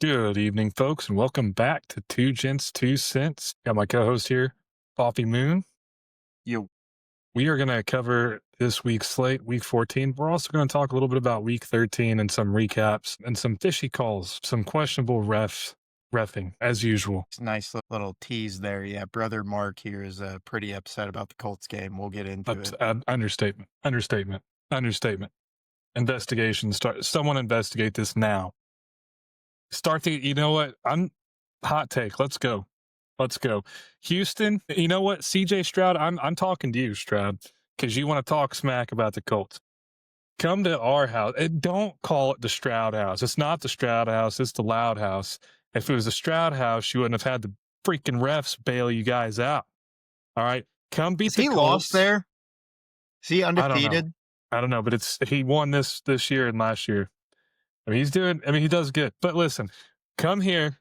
Good evening, folks, and welcome back to Two Gents, Two Cents. Got my co-host here, Coffee Moon. You We are going to cover this week's slate, Week 14. We're also going to talk a little bit about Week 13 and some recaps and some fishy calls, some questionable refing, as usual. nice little tease there. Yeah, brother Mark here is pretty upset about the Colts game. We'll get into it. Understatement. Investigation. Someone investigate this now. You know what? Hot take. Let's go. Houston, you know what? CJ Stroud, I'm talking to you, Stroud, because you want to talk smack about the Colts. Come to our house. And don't call it the Stroud house. It's not the Stroud house. It's the Loud house. If it was the Stroud house, you wouldn't have had the freaking refs bail you guys out. All right. Come beat Is the he Colts. lost there? Is he undefeated? I don't know, but he won this year and last year. He does good. But listen, come here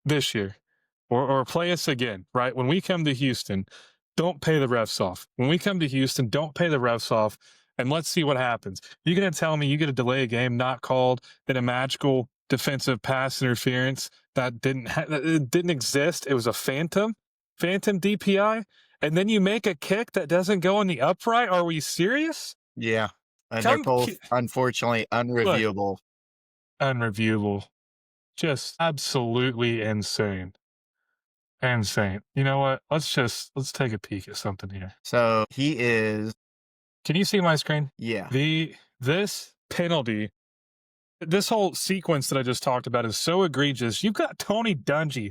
this year or play us again, right? When we come to Houston, don't pay the refs off. When we come to Houston, don't pay the refs off, and let's see what happens. You're going to tell me you get a delay of game not called, then a magical defensive pass interference that didn't exist. It was a phantom DPI, and then you make a kick that doesn't go in the upright. Are we serious? Yeah. And they're both, unfortunately, unreviewable. Unreviewable. Just absolutely insane. Insane. You know what? Let's take a peek at something here. So he is. Can you see my screen? Yeah. This penalty, this whole sequence that I just talked about is so egregious. You've got Tony Dungy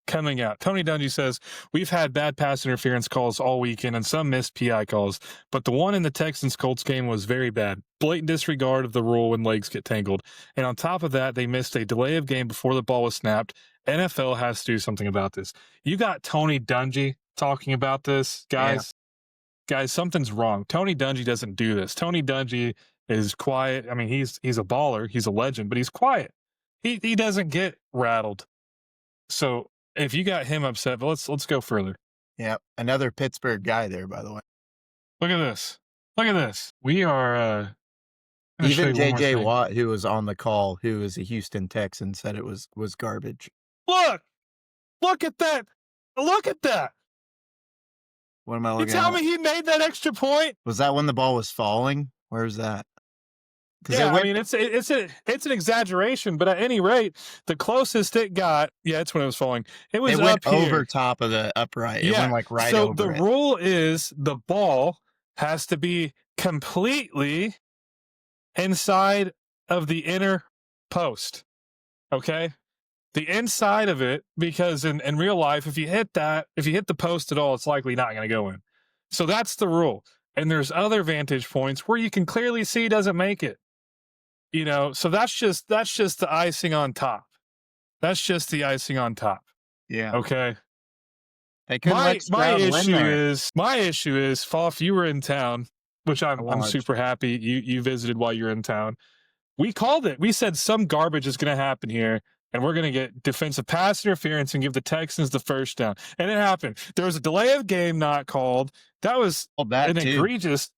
coming out. Tony Dungy says, we've had bad pass interference calls all weekend and some missed PI calls, but the one in the Texans-Colts game was very bad. Blatant disregard of the rule when legs get tangled. And on top of that, they missed a delay of game before the ball was snapped. NFL has to do something about this. You got Tony Dungy talking about this. Guys, something's wrong. Tony Dungy doesn't do this. Tony Dungy is quiet. I mean, he's a baller. He's a legend, but he's quiet. He doesn't get rattled. So if you got him upset, but let's go further. Yeah, another Pittsburgh guy there, by the way. Look at this. We are even J.J. Watt, who was on the call, who is a Houston Texan, said it was garbage. Look at that. What am I looking at? You tell me he made that extra point? Was that when the ball was falling? Where's that? Yeah, I mean, it's an exaggeration, but at any rate, the closest it got, it's when it was falling. It went over top of the upright. It went right over it. So the rule is the ball has to be completely inside of the inner post. Okay? The inside of it, because in real life, if you hit the post at all, it's likely not going to go in. So that's the rule. And there's other vantage points where you can clearly see he doesn't make it. You know, so that's just the icing on top. Yeah. Okay. My issue is, Foff, you were in town, which I'm super happy you visited while you're in town. We called it. We said some garbage is going to happen here, and we're going to get defensive pass interference and give the Texans the first down. And it happened. There was a delay of game not called. That was egregious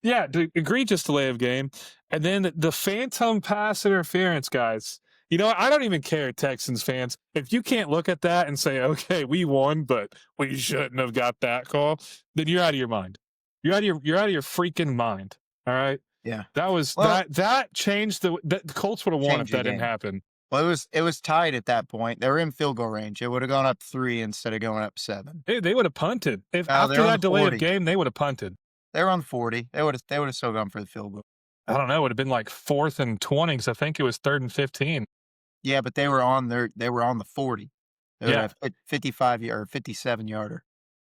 delay of game. And then the phantom pass interference, guys. You know, I don't even care, Texans fans. If you can't look at that and say, okay, we won, but we shouldn't have got that call, then you're out of your mind. You're out of your freaking mind. All right? Yeah. That changed the Colts would have won if that didn't happen. Well, it was tied at that point. They were in field goal range. It would have gone up 3 instead of going up 7. They would have punted. After that delay of game, they would have punted. They were on 40. They would have still gone for the field goal. I don't know. It would have been like 4th and 20 because I think it was 3rd and 15. Yeah, but they were on the 40. They would have 55 or 57 yarder.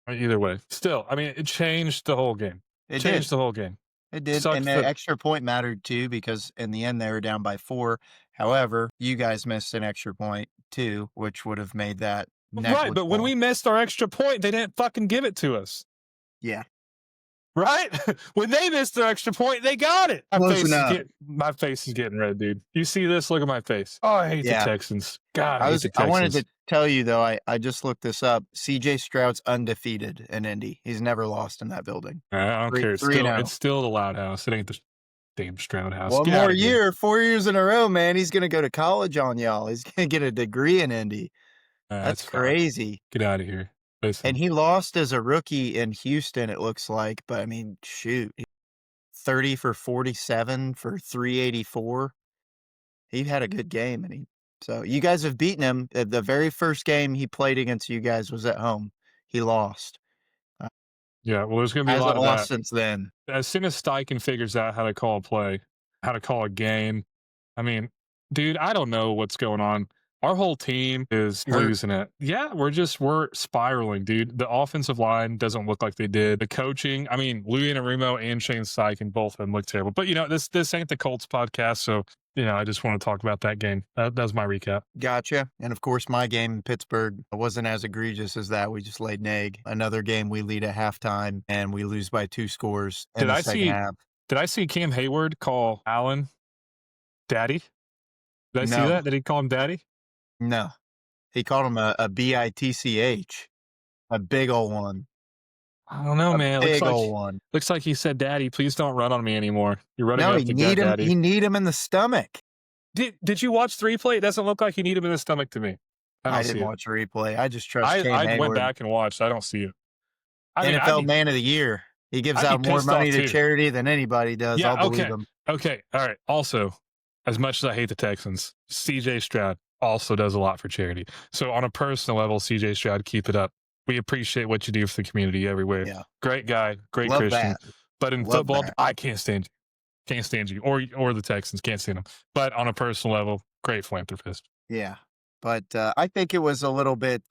Either way, still, I mean, it changed the whole game. It changed the whole game. It did, and the extra point mattered too because in the end they were down by 4. However, you guys missed an extra point too, which would have made that negligible. Right. But when we missed our extra point, they didn't fucking give it to us. Yeah. Right? When they missed their extra point, they got it. My face is getting red, dude. You see this? Look at my face. Oh, I hate the Texans. God, I hate the Texans. I wanted to tell you, though, I just looked this up. CJ Stroud's undefeated in Indy. He's never lost in that building. I don't care. It's still the Loud House. It ain't the Damn Stroud House. One Get more out of here. year, 4 years in a row, man. He's gonna go to college on y'all. He's gonna get a degree in Indy. That's That's fine. crazy. Get out of here. Listen. And he lost as a rookie in Houston, it looks like. But I mean, shoot, 30 for 47 for 384. He had a good game, and so you guys have beaten him. The very first game he played against you guys was at home. He lost. Uh, Yeah, well, there's going to be a Hasn't lot of lost that. since then. As soon as Steichen figures out how to call a play, how to call a game, I mean, dude, I don't know what's going on. Our whole team is Hurt. losing it. Yeah, we're spiraling, dude. The offensive line doesn't look like they did. The coaching, I mean, Louis Anarumo and Shane Steichen, both of them look terrible. But this ain't the Colts podcast, so I just want to talk about that game. That was my recap. Gotcha. And of course, my game in Pittsburgh wasn't as egregious as that. We just laid an egg. Another game we lead at halftime and we lose by 2 scores in the second half. Did I see Cam Hayward call Allen daddy? Did I see No. that? Did he call him daddy? No. He called him a bitch. A big old one. I don't know, man. Big old one. Looks like he said, "Daddy, please don't run on me anymore. You're running No, up he the need gut, him. Daddy." He need him in the stomach. Did you watch the replay? It doesn't look like you need him in the stomach to me. I didn't watch a replay. I just trust Cam I Hayward. went back and watched. I don't see it. NFL Man of the Year. He gives out more money to charity than anybody does. Yeah, I'll believe him. Okay. All right. Also, as much as I hate the Texans, CJ Stroud also does a lot for charity. So on a personal level, CJ Stroud, keep it up. We appreciate what you do for the community everywhere. Yeah. Great guy, great Love Christian. that. But in Love football, that. I can't stand you. Can't stand you. Or the Texans. Can't stand them. But on a personal level, great philanthropist. Yeah. But I think it was a little bit,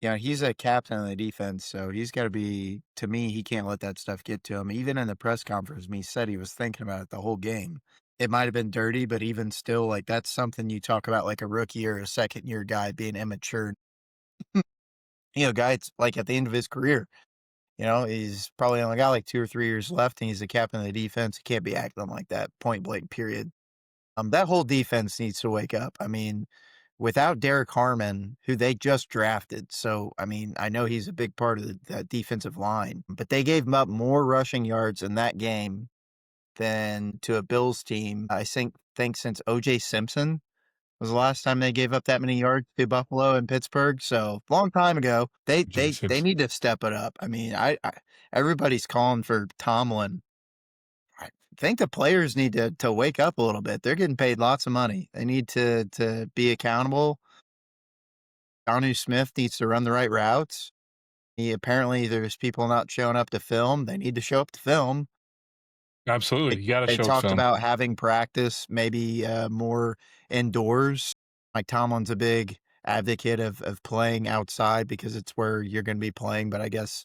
he's a captain of the defense, so he's got to be, to me, he can't let that stuff get to him. Even in the press conference, he said he was thinking about it the whole game. It might have been dirty, but even still, like, that's something you talk about, like a rookie or a second-year guy being immature. Guys, like, at the end of his career, he's probably only got like 2 or 3 years left, and he's the captain of the defense. He can't be acting like that, point blank, period. That whole defense needs to wake up. I mean, without Derek Harmon, who they just drafted, so, I mean, I know he's a big part of that defensive line, but they gave him up more rushing yards in that game than to a Bills team, I think since O.J. Simpson was the last time they gave up that many yards to Buffalo and Pittsburgh. So long time ago, they need to step it up. I mean, I everybody's calling for Tomlin. I think the players need to wake up a little bit. They're getting paid lots of money. They need to be accountable. Jonnu Smith needs to run the right routes. Apparently, there's people not showing up to film. They need to show up to film. Absolutely. You got to show They talked film. about having practice maybe more indoors. Mike Tomlin's a big advocate of playing outside because it's where you're going to be playing. But I guess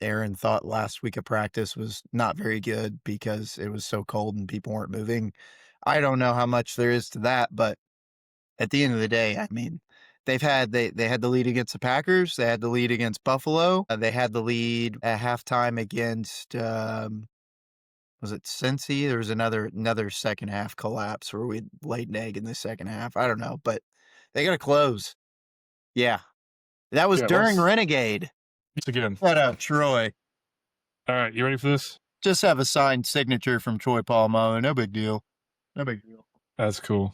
Aaron thought last week of practice was not very good because it was so cold and people weren't moving. I don't know how much there is to that, but at the end of the day, I mean, they had the lead against the Packers. They had the lead against Buffalo. They had the lead at halftime against was it Cincy? There was another second half collapse where we laid an egg in the second half. I don't know, but they got to close. Yeah. That was during Renegade. Again. Shout out Troy. All right, you ready for this? Just have a signed signature from Troy Polamalu. No big deal. No big deal. That's cool.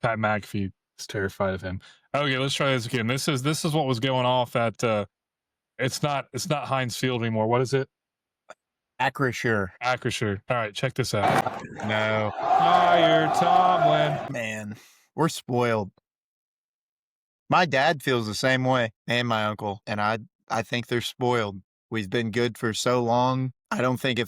Pat McAfee is terrified of him. Okay, let's try this again. This is what was going off at it's not Heinz Field anymore. What is it? Acrisure. All right, check this out. No. Hire Tomlin. Man, we're spoiled. My dad feels the same way, and my uncle, and I think they're spoiled. We've been good for so long. I don't think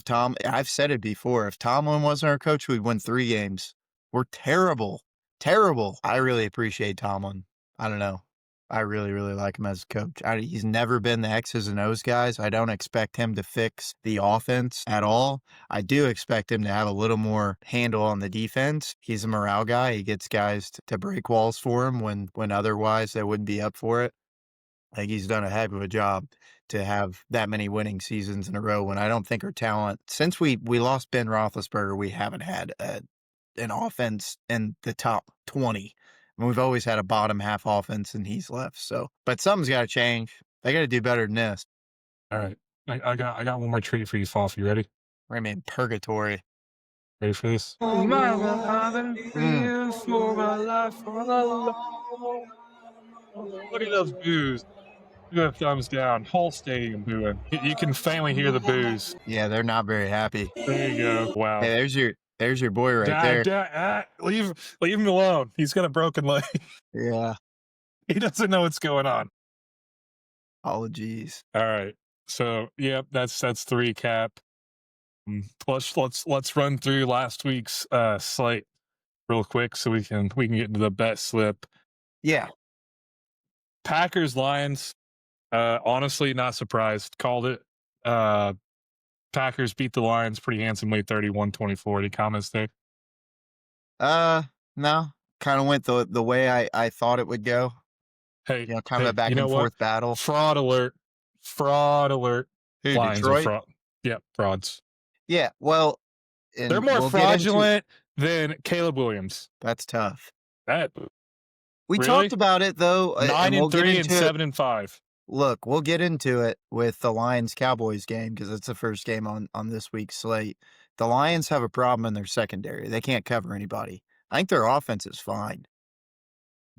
I've said it before, if Tomlin wasn't our coach, we'd win 3 games. We're terrible. Terrible. I really appreciate Tomlin. I don't know. I really, really like him as a coach. He's never been the X's and O's guys. I don't expect him to fix the offense at all. I do expect him to have a little more handle on the defense. He's a morale guy. He gets guys to break walls for him when otherwise they wouldn't be up for it. I think he's done a heck of a job to have that many winning seasons in a row when I don't think our talent, since we lost Ben Roethlisberger, we haven't had an offense in the top 20. And we've always had a bottom half offense, and he's left. So, but something's got to change. They got to do better than this. All right, I got one more treat for you, Foff. You ready? We're gonna be in purgatory. Ready for this? Mama, I've been Mm. praying for my life for a long. Look at those boos. Look at the thumbs down. Whole stadium booing. You can faintly hear the boos. Yeah, they're not very happy. There you go. Wow. Hey, there's your boy right there. Leave him alone. He's got a broken leg. Yeah. He doesn't know what's going on. Apologies. All right. So yeah, that's the recap. Let's run through last week's slate real quick so we can get into the bet slip. Yeah. Packers Lions. Honestly, not surprised. Called it. Packers beat the Lions pretty handsomely, 31-24. Any comments there? No. Kind of went the way I thought it would go. Hey, You know, kind of a back you know and what? forth battle. Fraud alert. Fraud alert. Who, Lions are Detroit? fraud. Yep, frauds. Yeah. Well, and They're more we'll get into- fraudulent than Caleb Williams. That's tough. That We Really? talked about it though. 9-3 and 7-5. Look, we'll get into it with the Lions-Cowboys game because it's the first game on this week's slate. The Lions have a problem in their secondary. They can't cover anybody. I think their offense is fine.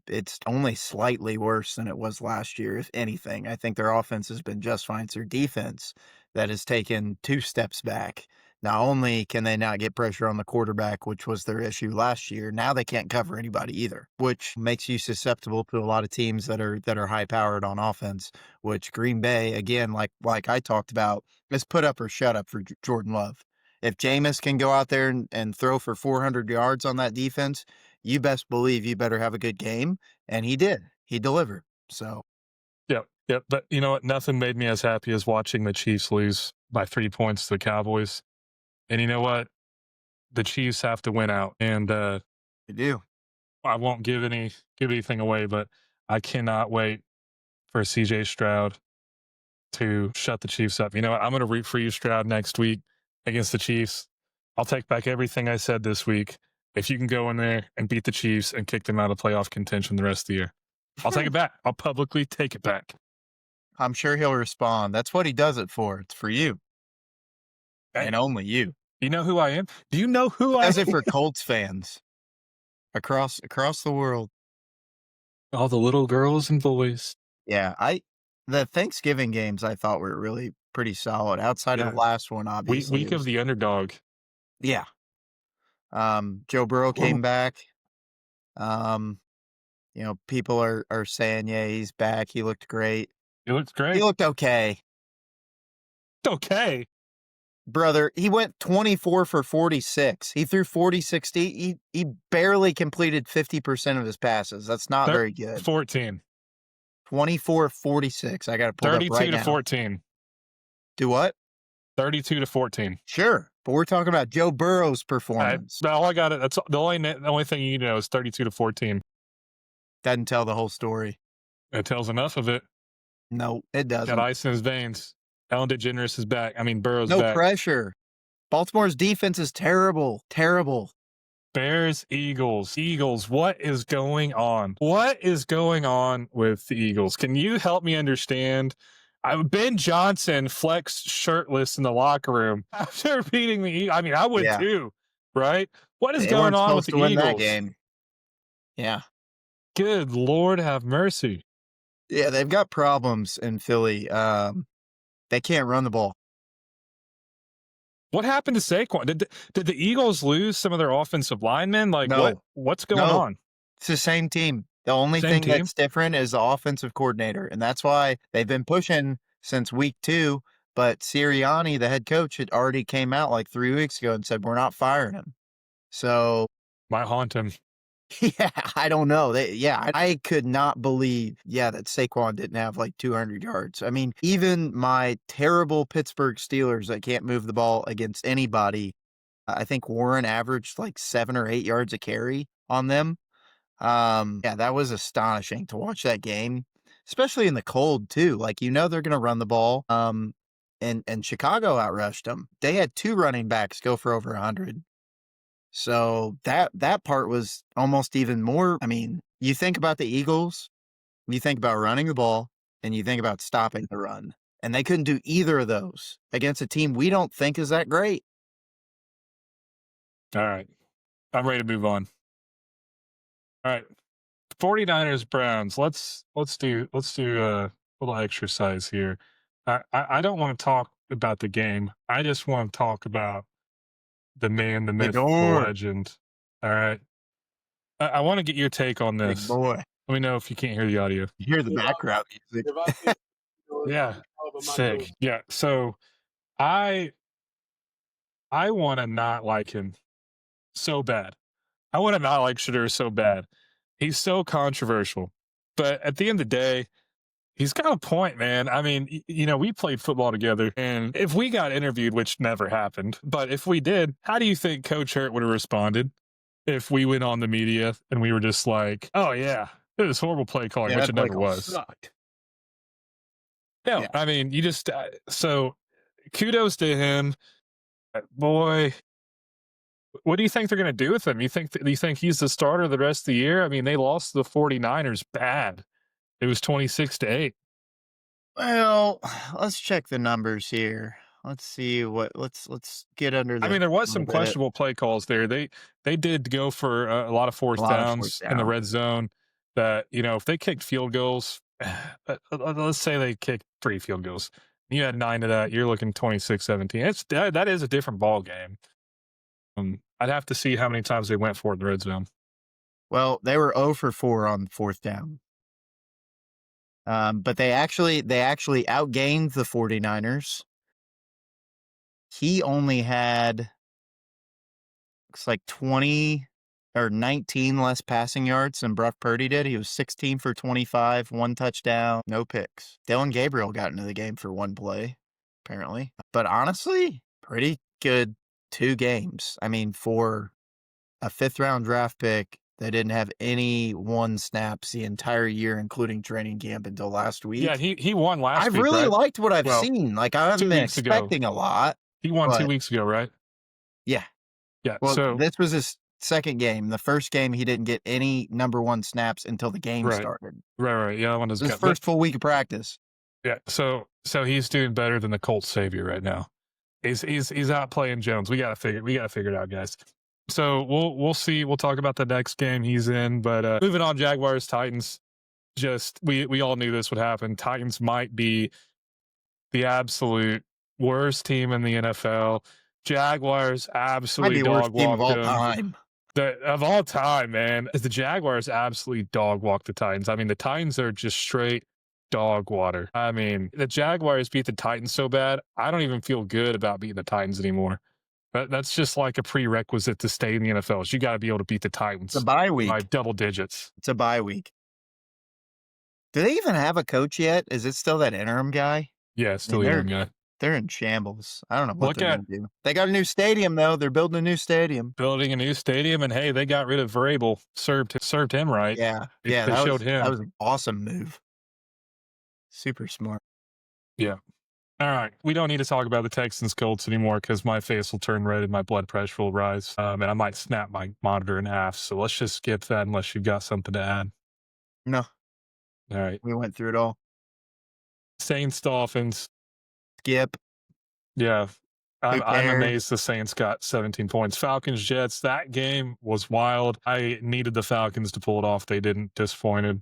It's only slightly worse than it was last year, if anything. I think their offense has been just fine. It's their defense that has taken 2 steps back. Not only can they not get pressure on the quarterback, which was their issue last year, now they can't cover anybody either, which makes you susceptible to a lot of teams that are high powered on offense, which Green Bay, again, like I talked about, is put up or shut up for Jordan Love. If Jameis can go out there and throw for 400 yards on that defense, you best believe you better have a good game. And he did. He delivered. So, Yep. But you know what? Nothing made me as happy as watching the Chiefs lose by 3 points to the Cowboys. And you know what? The Chiefs have to win out. And they do. I won't give anything away, but I cannot wait for CJ Stroud to shut the Chiefs up. You know what? I'm going to root for you, Stroud, next week against the Chiefs. I'll take back everything I said this week. If you can go in there and beat the Chiefs and kick them out of playoff contention the rest of the year, I'll take it back. I'll publicly take it back. I'm sure he'll respond. That's what he does it for. It's for you. And only you. You know who I am? Do you know who I Does am? it for Colts fans across the world. All the little girls and boys. Yeah, the Thanksgiving games I thought were really pretty solid outside of the last one, obviously. Week of the underdog. Yeah. Joe Burrow came back. You know, people are saying, yeah, he's back. He looked great. He looks great. He looked okay. Okay. Brother, he went 24 for 46. He threw 46. He barely completed 50% of his passes. That's not very good. 14. 24 46. I got to pull it up right now. 32 to 14. Do what? 32 to 14. Sure. But we're talking about Joe Burrow's performance. All I got it. That's the only thing you need to know is 32 to 14. Doesn't tell the whole story. It tells enough of it. No, it doesn't. Got ice in his veins. Ellen DeGeneres is back. I mean, Burrow's no back. pressure. Baltimore's defense is terrible. Terrible. Bears, Eagles. Eagles, what is going on? What is going on with the Eagles? Can you help me understand? Ben Johnson flexed shirtless in the locker room after beating the Eagles. I mean, I would too, right? What is going on with the Eagles? That game. Yeah. Good Lord have mercy. Yeah, they've got problems in Philly. They can't run the ball. What happened to Saquon? Did the Eagles lose some of their offensive linemen? Like, No. what's going on? It's the same team. The only thing that's different is the offensive coordinator, and that's why they've been pushing since week 2. But Sirianni, the head coach, had already came out like 3 weeks ago and said, we're not firing him. So might haunt him. Yeah, I don't know. I could not believe, that Saquon didn't have like 200 yards. I mean, even my terrible Pittsburgh Steelers that can't move the ball against anybody, I think Warren averaged like 7 or 8 yards a carry on them. That was astonishing to watch that game, especially in the cold too. Like, they're going to run the ball. And Chicago outrushed them. They had 2 running backs go for over 100. So that part was almost even more. I mean, you think about the Eagles, you think about running the ball, and you think about stopping the run. And they couldn't do either of those against a team we don't think is that great. All right. I'm ready to move on. All right. 49ers Browns. Let's do a little exercise here. I don't want to talk about the game. I just want to talk about the man, the myth, the Fedor, legend. All right. I want to get your take on big this. boy. Let me know if you can't hear the audio. You hear the background music. Yeah. Sick. Yeah. So I I want to not like him so bad. I want to not like Shadur so bad. He's so controversial. But at the end of the day, he's got a point, man. I mean, we played football together, and if we got interviewed, which never happened, but if we did, how do you think Coach Hurt would have responded if we went on the media and we were just like, "Oh yeah, it was horrible play calling," Yeah, which that it play never call was. sucked. No, Yeah. I mean, you just so kudos to him, boy. What do you think they're going to do with him? You think he's the starter the rest of the year? I mean, they lost the 49ers bad. It was 26-8. Well, let's check the numbers here. Let's see what let's get under I the mean, there was a some little bit. questionable play calls there. They did go for a lot of A fourth lot of fourth downs in the down. red zone. That if they kicked field goals, let's say they kicked 3 field goals. You had 9 of that. You're looking 26-17. That is a different ball game. I'd have to see how many times they went for it in the red zone. Well, they were 0 for 4 on fourth down. But they actually outgained the 49ers. He only had looks like 20 or 19 less passing yards than Brock Purdy did. He was 16 for 25, 1 touchdown, no picks. Dylan Gabriel got into the game for 1 play, apparently. But honestly, pretty good 2 games. I mean, for a 5th round draft pick, they didn't have any 1 snaps the entire year, including training camp until last week. Yeah, he won last I've week, really right? liked what I've Well, seen. Like, I 2 haven't been weeks ago. expecting a lot. He won 2 but weeks ago, right? yeah. Yeah. Well, So this was his second game. The first game, he didn't get any number 1 snaps until the game right, started. right. Yeah, that one It was doesn't his count. But first full week of practice. yeah, so he's doing better than the Colts savior right now. He's out playing Jones. We gotta figure it out, guys. So we'll see. We'll talk about the next game he's in. But moving on, Jaguars Titans. Just we all knew this would happen. Titans might be the absolute worst team in the NFL. Jaguars Might absolutely be worst dog team of walked all them. time. Of all time, man, the Jaguars absolutely dog walked the Titans. I mean, the Titans are just straight dog water. I mean, the Jaguars beat the Titans so bad, I don't even feel good about beating the Titans anymore. That's just like a prerequisite to stay in the NFL. Is you got to be able to beat the It's a Titans bye by week. double digits. It's a bye week. Do they even have a coach yet? Is it still that interim guy? Yeah, I mean, still a young guy. they're in shambles. I don't know what Look they're at going to do. They got a new stadium, though. They're building a new stadium. building a new stadium, and hey, they got rid of Vrabel. Served him right. Yeah. They Yeah, that showed him. was an awesome move. Super smart. Yeah. All right. We don't need to talk about the Texans Colts anymore because my face will turn red and my blood pressure will rise. And I might snap my monitor in half. So let's just skip that unless you've got something to add. No, All right. we went through it all. Saints Dolphins. Skip. Yeah. I'm cares? amazed the Saints got 17 points. Falcons Jets. That game was wild. I needed the Falcons to pull it off. They didn't. Disappointed.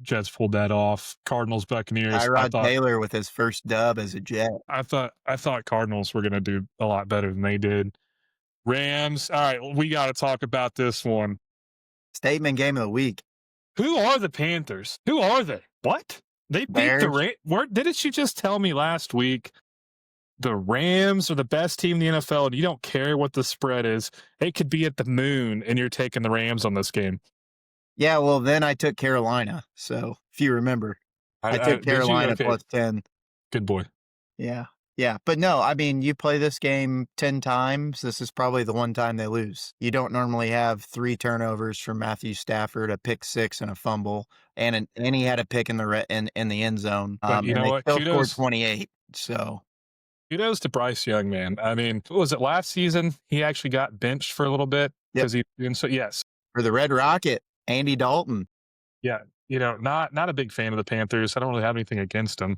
Jets pulled that off. Cardinals Buccaneers. Tyrod Taylor with his first dub as a Jet. I thought Cardinals were going to do a lot better than they did. Rams. All right, we got to talk about this one. Statement game of the week. Who are the Panthers? Who are they? What? They beat the Rams. Didn't you just tell me last week the Rams are the best team in the NFL and you don't care what the spread is? It could be at the moon and you're taking the Rams on this game. Yeah, well, then I took Carolina. So, if you remember, I took Carolina Okay. plus 10. Good boy. Yeah. Yeah. But no, I mean, you play this game 10 times. This is probably the one time they lose. You don't normally have 3 turnovers from Matthew Stafford, a pick 6 and a fumble, and he had a pick in the end zone. But you know what? Still scored 28. So kudos to Bryce Young, man. I mean, what was it last season? He actually got benched for a little bit because yes. For the Red Rocket, Andy Dalton. Yeah, not a big fan of the Panthers. I don't really have anything against them,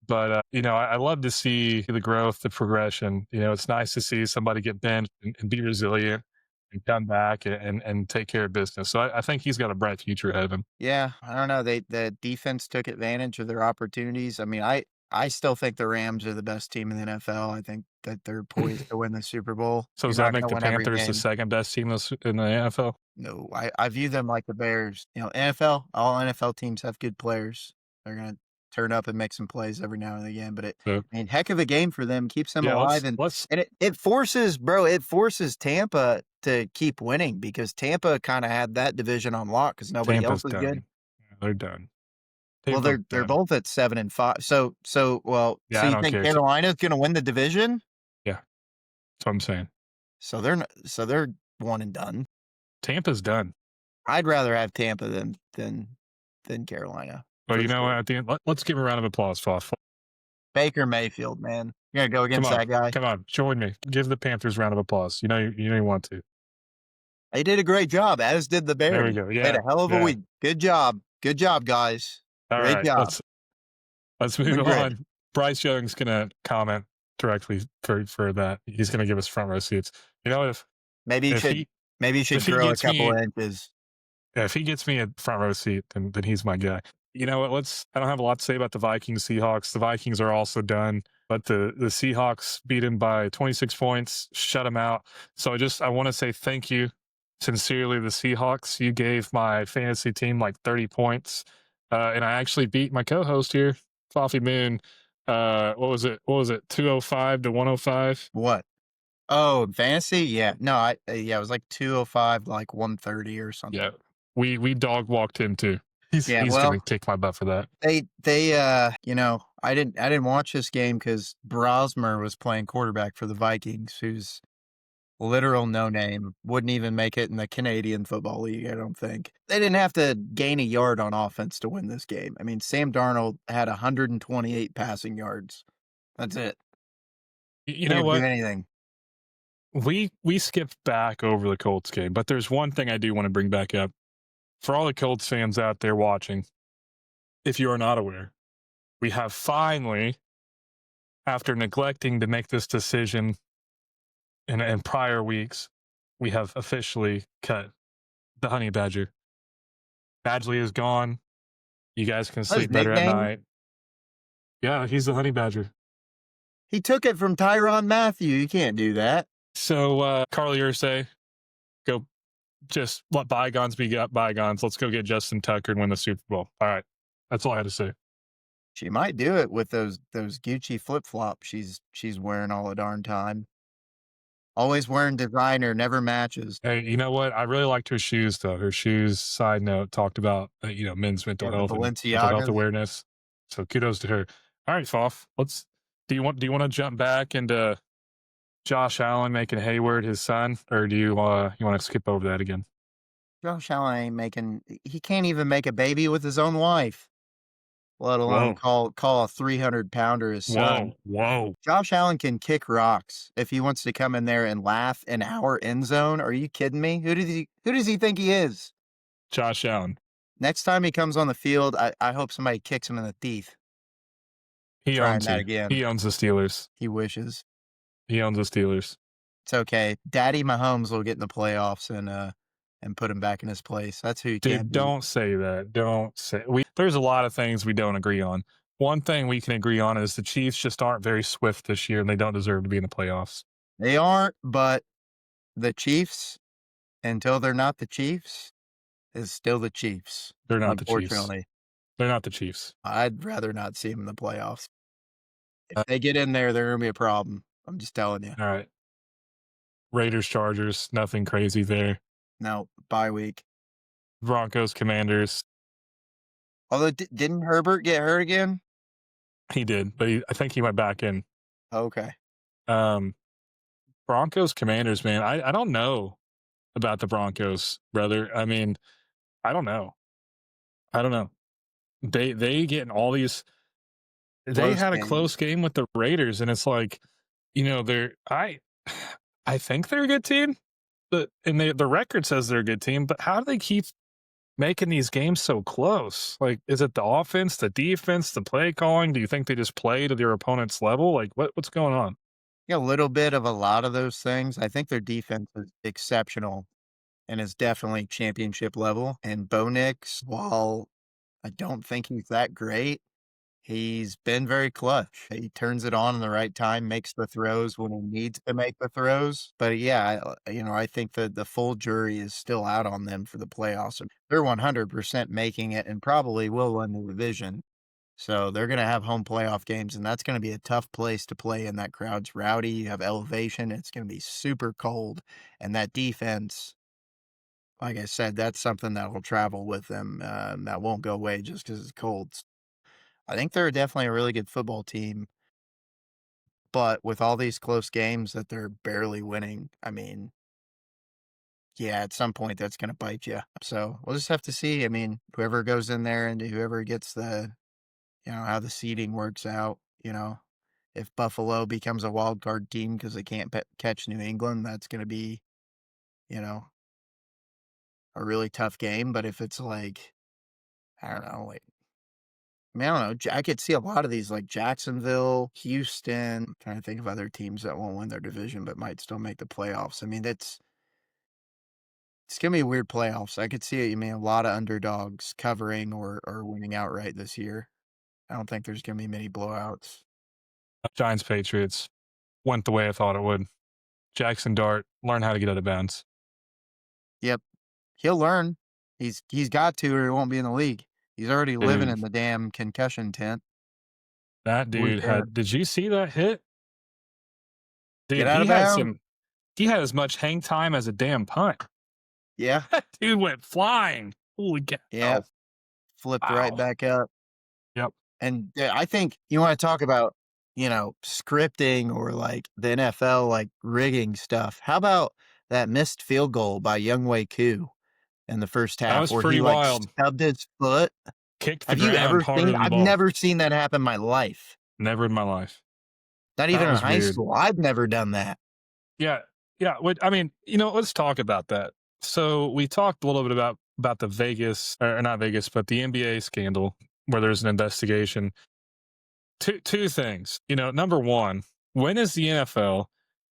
but I love to see the growth, the progression. It's nice to see somebody get bent and be resilient. and come back and take care of business. So I think he's got a bright future ahead of him. Yeah, I don't know. The defense took advantage of their opportunities. I mean, I still think the Rams are the best team in the NFL. I think that they're poised to win the Super Bowl. So You're does that not make going to the win every Panthers the game. second best team in the NFL? No, I view them like the Bears. You know, NFL, all NFL teams have good players. They're going to turn up and make some plays every now and again. But So I mean, heck of a game for them, keeps them yeah, alive, let's and it forces, bro, it forces Tampa to keep winning because Tampa kind of had that division on lock because nobody else Tampa's was good. done. Yeah, they're done. Well, Tampa's they're done. both at 7-5. So Yeah, I you don't think care. Carolina's gonna win the division? Yeah, that's what I'm saying. So they're one and done. Tampa's done. I'd rather have Tampa than Carolina But for you know what? sure. At the end, let's give him a round of applause, Foff. Baker Mayfield, man. You're gonna go Come against on, that guy? come on, join me. Give the Panthers a round of applause. You know you want to. They did a great job, as did the There Bears. we go. Played Yeah, a hell of a yeah. week. Good job. Good job, guys. All Great right, job. let's The move grid. on. Bryce Young's gonna comment directly for that. He's gonna give us front row seats. You know, Maybe you if should he maybe you if should he grow a gets couple me of inches. Yeah, if he gets me a front row seat, then he's my guy. You know what? I don't have a lot to say about the Vikings Seahawks. The Vikings are also done, but the Seahawks beat him by 26 points, shut him out. So I want to say thank you sincerely, the Seahawks. You gave my fantasy team like 30 points. And I actually beat my co-host here, Coffee Moon. What was it? 205 to 105? What? Oh, fantasy? Yeah. No, yeah, it was like 205, like 130 or Yeah. something. We dog walked him too. Yeah, He's well, gonna kick my butt for that. I didn't watch this game because Brosmer was playing quarterback for the Vikings, who's literal no name, wouldn't even make it in the Canadian Football League, I don't think. They didn't have to gain a yard on offense to win this game. I mean, Sam Darnold had 128 passing yards. That's it. You Didn't know even do what? anything. We skipped back over the Colts game, but there's one thing I do want to bring back up. For all the Colts fans out there watching, if you are not aware, we have finally, after neglecting to make this decision in prior weeks, we have officially cut the honey badger. Badgley is gone. You guys can That's his sleep better at nickname. night. Yeah, he's the honey badger. He took it from Tyrann Mathieu. You can't do that. So, Carly Ursay, go just let bygones be bygones. Let's go get Justin Tucker and win the Super Bowl. All right. That's all I had to say. She might do it with those Gucci flip flops she's wearing all the darn time. Always wearing designer, never matches. Hey, you know what? I really liked her shoes, though. Her shoes, side note, talked about men's mental Yeah, the health and mental health Balenciagas. awareness. So kudos to her. All right, Foff. Do you want to jump back into Josh Allen making Hayward his son, or do you want to skip over that again? Josh Allen he can't even make a baby with his own wife, let alone Whoa, call a 300-pounder his son. whoa! Josh Allen can kick rocks if he wants to come in there and laugh in our end zone. Are you kidding me? Who does he think he is? Josh Allen. Next time he comes on the field, I hope somebody kicks him in the teeth. He Trying owns that you. again. He owns the Steelers. He wishes. He owns the Steelers. It's okay. Daddy Mahomes will get in the playoffs and put him back in his place. That's who you can't Dude, beat. don't say that. Don't say there's a lot of things we don't agree on. One thing we can agree on is the Chiefs just aren't very swift this year and they don't deserve to be in the playoffs. They aren't, but the Chiefs, until they're not the Chiefs, is still the Chiefs. They're not the Chiefs. Unfortunately, They're not the Chiefs. I'd rather not see them in the playoffs. If Uh, they get in there, they're gonna be a problem. I'm just telling you. all right. Raiders, Chargers, nothing crazy there. No, bye week. Broncos, Commanders. Although, didn't Herbert get hurt again? He did, but I think he went back in. Okay. Broncos, Commanders, man. I don't know about the Broncos, brother. I mean, I don't know. They getting all these. They Close had a game. close game with the Raiders, and it's like, they're I think they're a good team, but the record says they're a good team. But how do they keep making these games so close? Like, is it the offense, the defense, the play calling? Do you think they just play to their opponent's level? Like, what's going on? Yeah, a little bit of a lot of those things. I think their defense is exceptional and is definitely championship level. And Bo Nix, while I don't think he's that great, he's been very clutch. He turns it on in the right time, makes the throws when he needs to make the throws. But yeah, I think that the full jury is still out on them for the playoffs. They're 100% making it and probably will win the division. So they're going to have home playoff games, and that's going to be a tough place to play. And that crowd's rowdy. You have elevation. It's going to be super cold. And that defense, like I said, that's something that will travel with them. That won't go away just because it's cold. I think they're definitely a really good football team, but with all these close games that they're barely winning, I mean, yeah, at some point that's going to bite you. So we'll just have to see. I mean, whoever goes in there and whoever gets how the seeding works out, if Buffalo becomes a wild card team because they can't catch New England, that's going to be, you know, a really tough game. But if it's like, I don't know, like, I mean, I don't know. I could see a lot of these like Jacksonville, Houston. I'm trying to think of other teams that won't win their division but might still make the playoffs. I mean, it's gonna be weird playoffs. I could see it. You mean a lot of underdogs covering or winning outright this year. I don't think there's gonna be many blowouts. Giants Patriots went the way I thought it would. Jackson Dart, learn how to get out of bounds. Yep, he'll learn. He's got to, or he won't be in the league. He's already living Dude, in the damn concussion tent. that Week dude er, had. Did you see that hit? get Dude, out he of had bounds. some. He had as much hang time as a damn punt. Yeah, That dude went flying. Holy yeah, cow! flipped right Wow. back up. Yep. And yeah, I think you want to talk about, scripting or like the NFL, like rigging stuff. How about that missed field goal by Younghoe Koo in the first That half was where he pretty like wild. stubbed his foot? Kicked the Have you ground ever harder seen? than the I've ball. never seen that happen in my life. Never in my life. Not That even in was high weird. school. I've never done that. Yeah. Yeah. I mean, let's talk about that. So we talked a little bit about the Vegas, or not Vegas, but the NBA scandal where there's an investigation. Two things. Number one, when is the NFL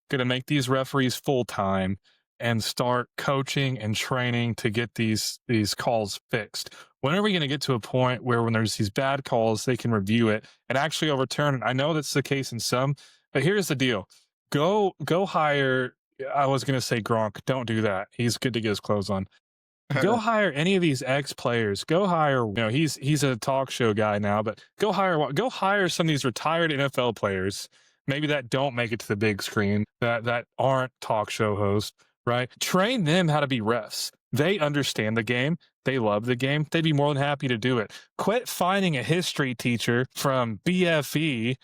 going to make these referees full time and start coaching and training to get these calls fixed? When are we going to get to a point where when there's these bad calls, they can review it and actually overturn it? I know that's the case in some, but here's the deal: go hire. I was going to say Gronk. Don't do that. He's good to get his clothes on. Go hire any of these ex players. Go hire, he's a talk show guy now, but go hire some of these retired NFL players, maybe that don't make it to the big screen, that aren't talk show hosts, right? Train them how to be refs. They understand the game. They love the game. They'd be more than happy to do it. Quit finding a history teacher from BFE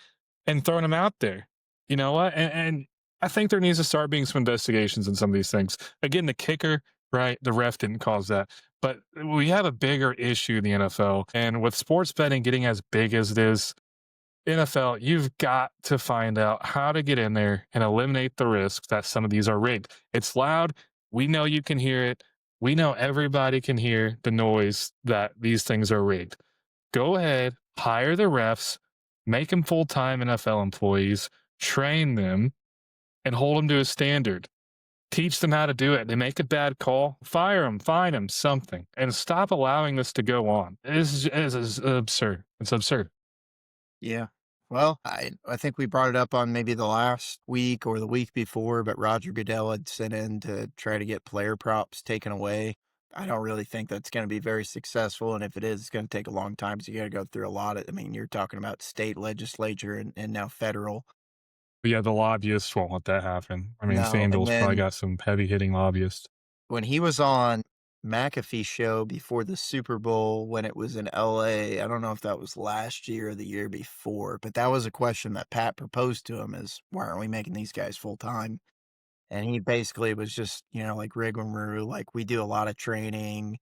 and throwing them out there. You know what? And I think there needs to start being some investigations in some of these things. Again, the kicker, right? The ref didn't cause that. But we have a bigger issue in the NFL. And with sports betting getting as big as it is, NFL, you've got to find out how to get in there and eliminate the risk that some of these are rigged. It's loud. We know you can hear it. We know everybody can hear the noise that these things are rigged. Go ahead, hire the refs, make them full time NFL employees, train them, and hold them to a standard. Teach them how to do it. They make a bad call, fire them, fine them, something, and stop allowing this to go on. This is absurd. It's absurd. Yeah. Well, I think we brought it up on maybe the last week or the week before, but Roger Goodell had sent in to try to get player props taken away. I don't really think that's going to be very successful, and if it is, it's going to take a long time. So you got to go through a lot of. I mean, you're talking about state legislature and now federal. But yeah, the lobbyists won't let that happen. I mean, No, and FanDuel's probably then got some heavy hitting lobbyists. when he was on McAfee show before the Super Bowl when it was in LA, I don't know if that was last year or the year before, but that was a question that Pat proposed to him is why aren't we making these guys full time? And he basically was just, like rigmarole, like we do a lot of training,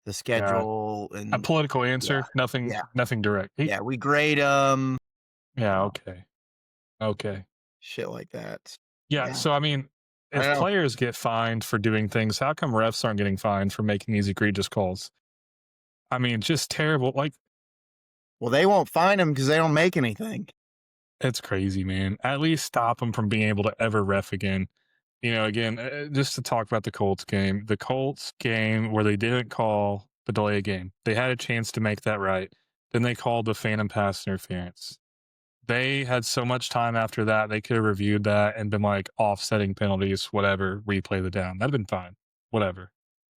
the Yeah. schedule, A and political yeah, answer, nothing, yeah, nothing direct. yeah, we grade them, Yeah. Okay. Okay. shit like that. Yeah. Yeah, So, I mean, I if don't know. players get fined for doing things, how come refs aren't getting fined for making these egregious calls? I mean, just terrible. Like, Well, they won't find them because they don't make anything. It's crazy, man. At least stop them from being able to ever ref again. Again, just to talk about the Colts game where they didn't call the delay game, they had a chance to make that right. Then they called the phantom pass interference. They had so much time after that, they could have reviewed that and been like offsetting penalties, whatever, replay the down. That'd have been fine. Whatever.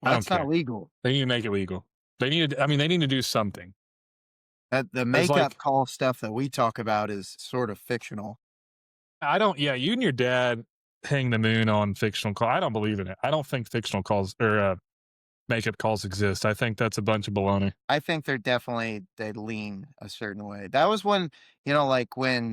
I Well, don't that's not care. legal. They need to make it legal. They need to do something. That the There's makeup like, call stuff that we talk about is sort of fictional. yeah, you and your dad hang the moon on fictional call. I don't believe in it. I don't think fictional calls or makeup calls exist. I think that's a bunch of baloney. I think they lean a certain way. That was when, like when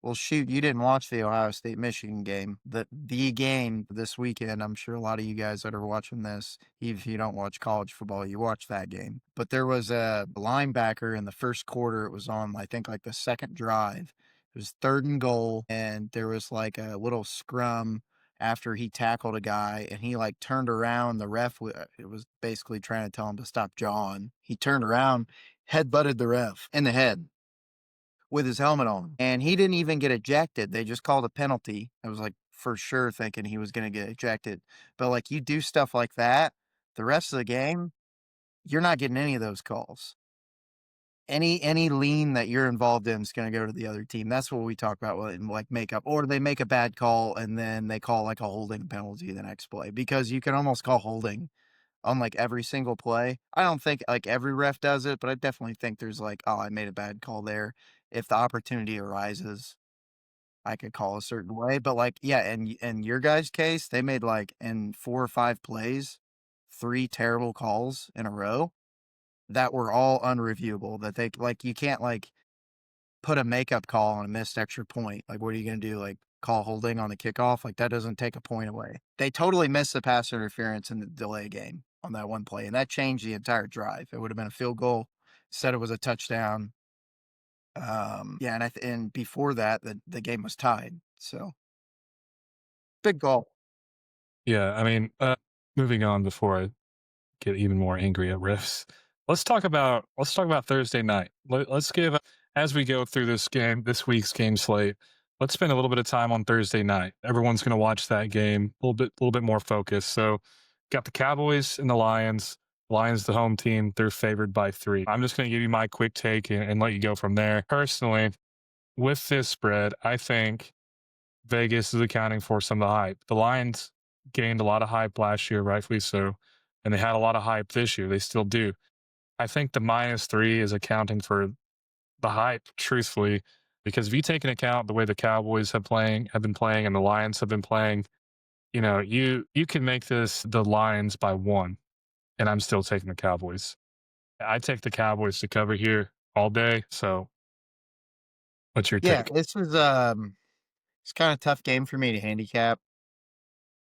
well, shoot, you didn't watch the Ohio State Michigan game. The game this weekend, I'm sure a lot of you guys that are watching this, if you don't watch college football, you watch that game. But there was a linebacker in the first quarter. It was on, I think, like the second drive. It was 3rd and goal, and there was like a little scrum after he tackled a guy, and he like turned around. The ref, it was basically trying to tell him to stop jawing. He turned around, head butted the ref in the head with his helmet on. And he didn't even get ejected. They just called a penalty. I was like for sure thinking he was going to get ejected. But like you do stuff like that, the rest of the game, you're not getting any of those calls. Any lean that you're involved in is going to go to the other team. That's what we talk about in like makeup. Or they make a bad call and then they call like a holding penalty the next play because you can almost call holding on like every single play. I don't think like every ref does it, but I definitely think there's like, oh, I made a bad call there. If the opportunity arises, I could call a certain way. But like, yeah, and in your guys' case, they made like in 4 or 5 plays, 3 terrible calls in a row that were all unreviewable. That they like, you can't like put a makeup call on a missed extra point. Like, what are you gonna do? Like, call holding on the kickoff? Like, that doesn't take a point away. They totally missed the pass interference in the delay game on that one play, and that changed the entire drive. It would have been a field goal. Said it was a touchdown. Yeah, and before that, the game was tied. So big goal. Yeah, moving on before I get even more angry at refs. Let's talk about Thursday night. Let's give as we go through this week's game slate. Let's spend a little bit of time on Thursday night. Everyone's going to watch that game a little bit more focused. So, got the Cowboys and the Lions. Lions, the home team, they're favored by 3. I'm just going to give you my quick take and let you go from there. Personally, with this spread, I think Vegas is accounting for some of the hype. The Lions gained a lot of hype last year, rightfully so, and they had a lot of hype this year. They still do. I think the -3 is accounting for the hype, truthfully, because if you take into account the way the Cowboys have been playing and the Lions have been playing, you can make this the Lions by 1, and I'm still taking the Cowboys. I take the Cowboys to cover here all day. So, what's your Yeah, take? this is it's kind of tough game for me to handicap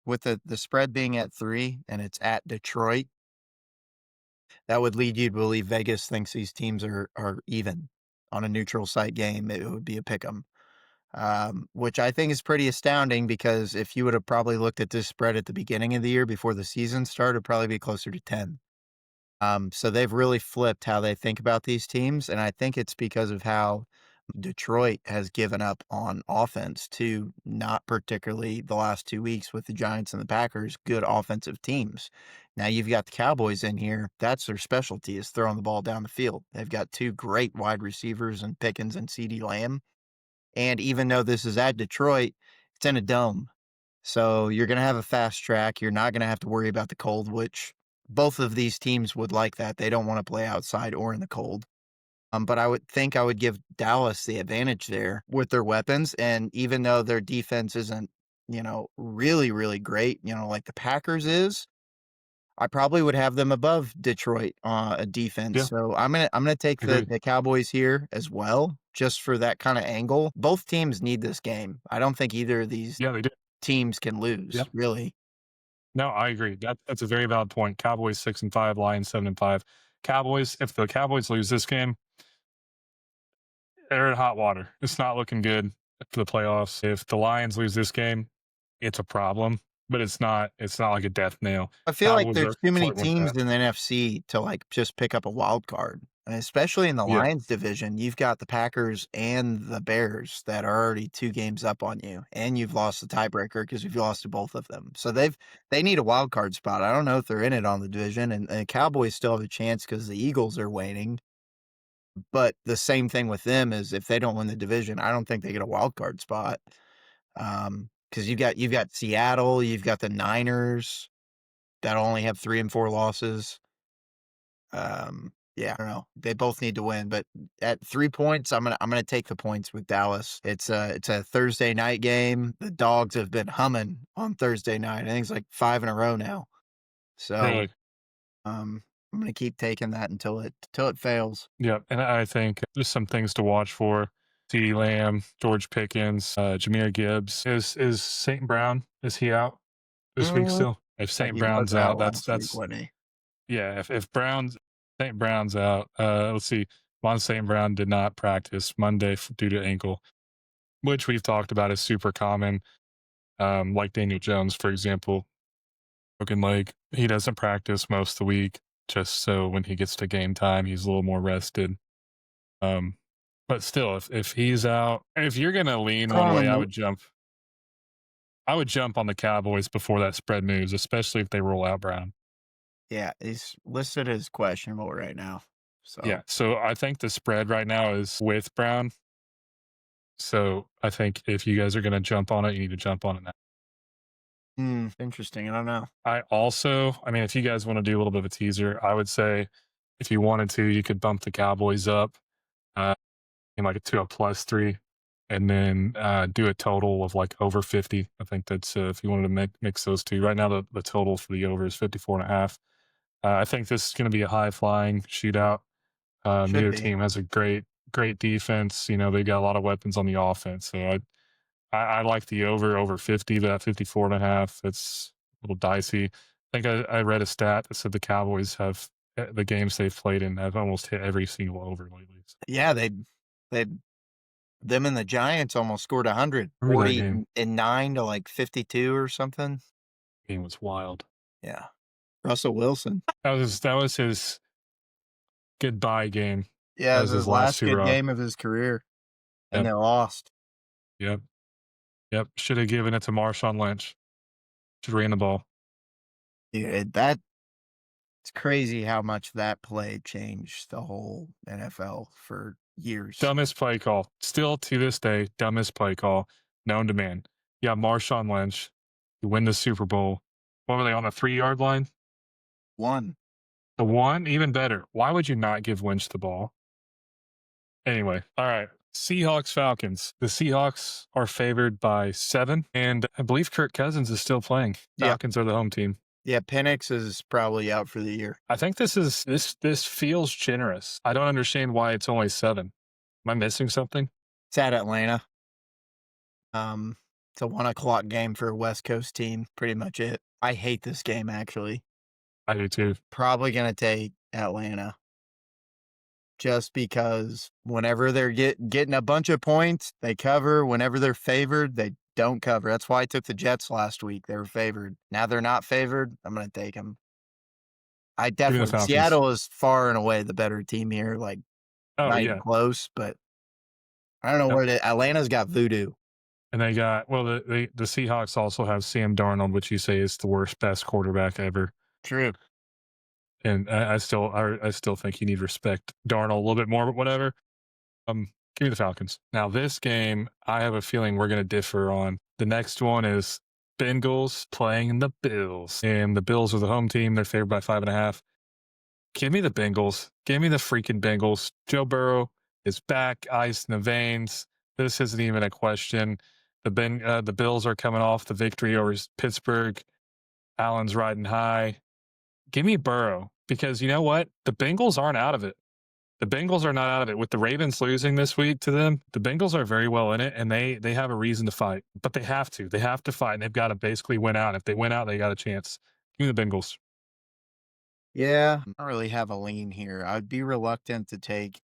with the spread being at 3 and it's at Detroit. That would lead you to believe Vegas thinks these teams are even on a neutral site game. It would be a pick 'em. Which I think is pretty astounding because if you would have probably looked at this spread at the beginning of the year before the season started, it'd probably be closer to 10. So they've really flipped how they think about these teams, and I think it's because of how Detroit has given up on offense to not particularly the last 2 weeks with the Giants and the Packers, good offensive teams. Now you've got the Cowboys in here. That's their specialty is throwing the ball down the field. They've got 2 great wide receivers in Pickens and CeeDee Lamb. And even though this is at Detroit, it's in a dome. So you're going to have a fast track. You're not going to have to worry about the cold, which both of these teams would like that. They don't want to play outside or in the cold. But I would think I would give Dallas the advantage there with their weapons. And even though their defense isn't, really, really great, like the Packers is, I probably would have them above Detroit a defense. Yeah, So I'm gonna take the agreed. the Cowboys here as well, just for that kind of angle. Both teams need this game. I don't think either of these Yeah, they do. teams can Yeah. lose, really. No, I agree. That's a very valid point. Cowboys 6-5, Lions 7-5. Cowboys, if the Cowboys lose this game, they're in hot water. It's not looking good for the playoffs. If the Lions lose this game, it's a problem, but it's not like a death nail. I feel like Cowboys there's are too many flirting with teams that. in the NFC to like just pick up a wild card. especially in the Yeah, Lions division. You've got the Packers and the Bears that are already 2 games up on you, and you've lost the tiebreaker because you've lost to both of them. So they need a wild card spot. I don't know if they're in it on the division, and Cowboys still have a chance because the Eagles are waning. But the same thing with them is if they don't win the division, I don't think they get a wild card spot. Because you've got Seattle, you've got the Niners that only have 3 and 4 losses. Yeah, I don't know. They both need to win, but at 3 points, I'm gonna take the points with Dallas. It's a Thursday night game. The Dogs have been humming on Thursday night. I think it's like 5 in a row now. So, really. I'm gonna keep taking that until it fails. Yeah, and I think there's some things to watch for. CeeDee Lamb, George Pickens, Jameer Gibbs. Is St. Brown, is he out this week Mm, still? If St. he was Brown's out out, last week, that's wasn't he? yeah, if St. Brown's out, let's see. Von St. Brown did not practice Monday due to ankle, which we've talked about is super common. Like Daniel Jones, for example, broken leg. He doesn't practice most of the week, just so when he gets to game time, he's a little more rested. Um, but still, if he's out, if you're gonna lean one way, Um, I would jump on the Cowboys before that spread moves, especially if they roll out Brown. yeah, he's listed as questionable right now. Yeah, So, so I think the spread right now is with Brown. So I think if you guys are gonna jump on it, you need to jump on it now. interesting. I don't know. I mean, if you guys want to do a little bit of a teaser, I would say if you wanted to, you could bump the Cowboys up, uh, in like to a +3, and then do a total of like over 50. I think that's if you wanted to mix those two. Right now, the total for the over is 54.5. I think this is going to be a high flying shootout. Should Neither be. team has a great defense. You know, they got a lot of weapons on the offense. So I like the over 50, that 54.5. It's a little dicey. I think I read a stat that said the Cowboys have the games they've played in have almost hit every single over lately. So, Yeah, they them and the Giants almost scored 100, remember that 40 game? and 9 to like 52 or something. Game was wild. Yeah. Russell Wilson. That was his goodbye game. Yeah, That it was was his his last last good hurrah. game of his career, and Yep, they lost. yep, yep. Should have given it to Marshawn Lynch. Should have ran the ball. Yeah, that's crazy how much that play changed the whole NFL for years. Dumbest play call. Still to this day, dumbest play call known to man. Yeah, Marshawn Lynch. You win the Super Bowl. What were they on the 3 yard line? One. The one? Even better. Why would you not give Lynch the ball? Anyway, all right. Seahawks Falcons. The Seahawks are favored by 7, and I believe Kirk Cousins is still playing. Yeah. Falcons are the home team. Yeah, Penix is probably out for the year. I think this feels generous. I don't understand why it's only 7. Am I missing something? It's at Atlanta. It's a 1 o'clock game for a West Coast team. Pretty much it. I hate this game actually. I do too. Probably gonna take Atlanta. Just because whenever they're getting a bunch of points, they cover. Whenever they're favored, they don't cover. That's why I took the Jets last week. They were favored. Now they're not favored. I'm gonna take them. I Give me the definitely Falcons. Seattle is far and away the better team here, like, Oh not even yeah. close, but I don't know Yep. what it is. Atlanta's got voodoo. And they got the Seahawks also have Sam Darnold, which you say is the best quarterback ever. True. And I still think you need to respect Darnold a little bit more, but whatever. Give me the Falcons. Now this game, I have a feeling we're gonna differ on. The next one is Bengals playing the Bills. And the Bills are the home team. They're favored by 5.5. Give me the Bengals. Give me the freaking Bengals. Joe Burrow is back, ice in the veins. This isn't even a question. The Bills are coming off the victory over Pittsburgh. Allen's riding high. Give me Burrow because you know what? The Bengals aren't out of it. The Bengals are not out of it. With the Ravens losing this week to them, the Bengals are very well in it, and they have a reason to fight. But they have to. They have to fight, and they've got to basically win out. If they win out, they got a chance. Give me the Bengals. Yeah. I don't really have a lean here. I'd be reluctant to take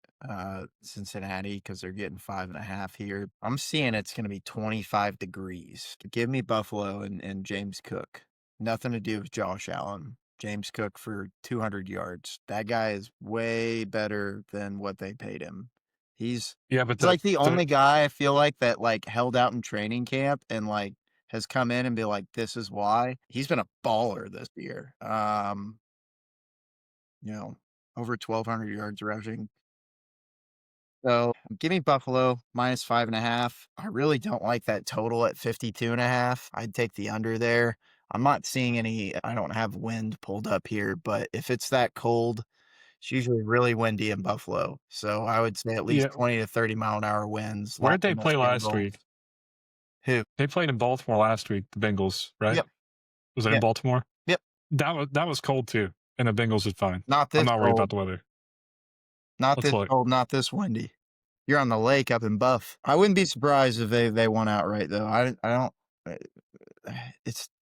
Cincinnati because they're getting 5.5 here. I'm seeing it's gonna be 25 degrees. Give me Buffalo and James Cook. Nothing to do with Josh Allen. James Cook for 200 yards. That guy is way better than what they paid him. He's Yeah, but he's like the the only guy I feel like that like held out in training camp and like has come in and be like, this is why. He's been a baller this year. You know, over 1,200 yards rushing. So give me Buffalo minus 5.5. I really don't like that total at 52.5. I'd take the under there. I'm not seeing any, I don't have wind pulled up here, but if it's that cold, it's usually really windy in Buffalo. So I would say at least yeah, 20 to 30 mile-an-hour winds, where'd lots they of play last mosquito. week? Who? They played in Baltimore last week, the Bengals, right? Yep. Was it in Yeah. Baltimore? Yep. That was cold too, and the Bengals is fine. Not I'm this not worried about cold. the weather. Not Let's this look. cold. Not this windy. You're on the lake up in Buff. I wouldn't be surprised if they won outright though. I don't. uh,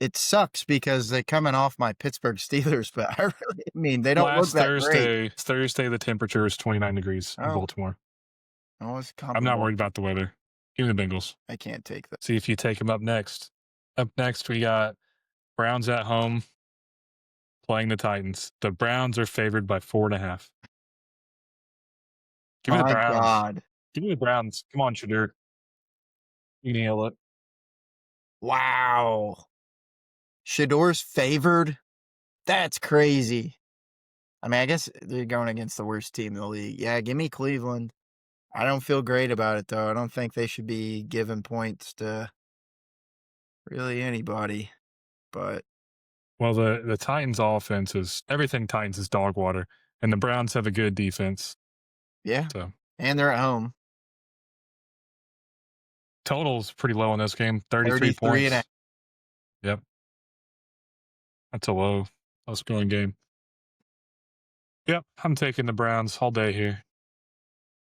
it sucks because they're coming off my Pittsburgh Steelers, but I really mean, they don't look Last that great. Thursday, the temperature is 29 degrees in Oh, Baltimore. oh, it's I'm not comparable. worried about the weather. Give me the Bengals. I can't take that. See if you take them up next. Up next, we got Browns at home playing the Titans. The Browns are favored by 4.5. Give me the My Browns. God. Give me the Browns. Come on, Shadur. You nail it. Wow. Shador's favored? That's crazy. I mean, I guess they're going against the worst team in the league. Yeah, give me Cleveland. I don't feel great about it, though. I don't think they should be giving points to really anybody. But Well, the Titans offense is everything Titans is dog water, and the Browns have a good defense. yeah, So and they're at home. total's pretty low in this game, 33 33 and a points. Yep. That's a low scoring game. Yep. I'm taking the Browns all day here.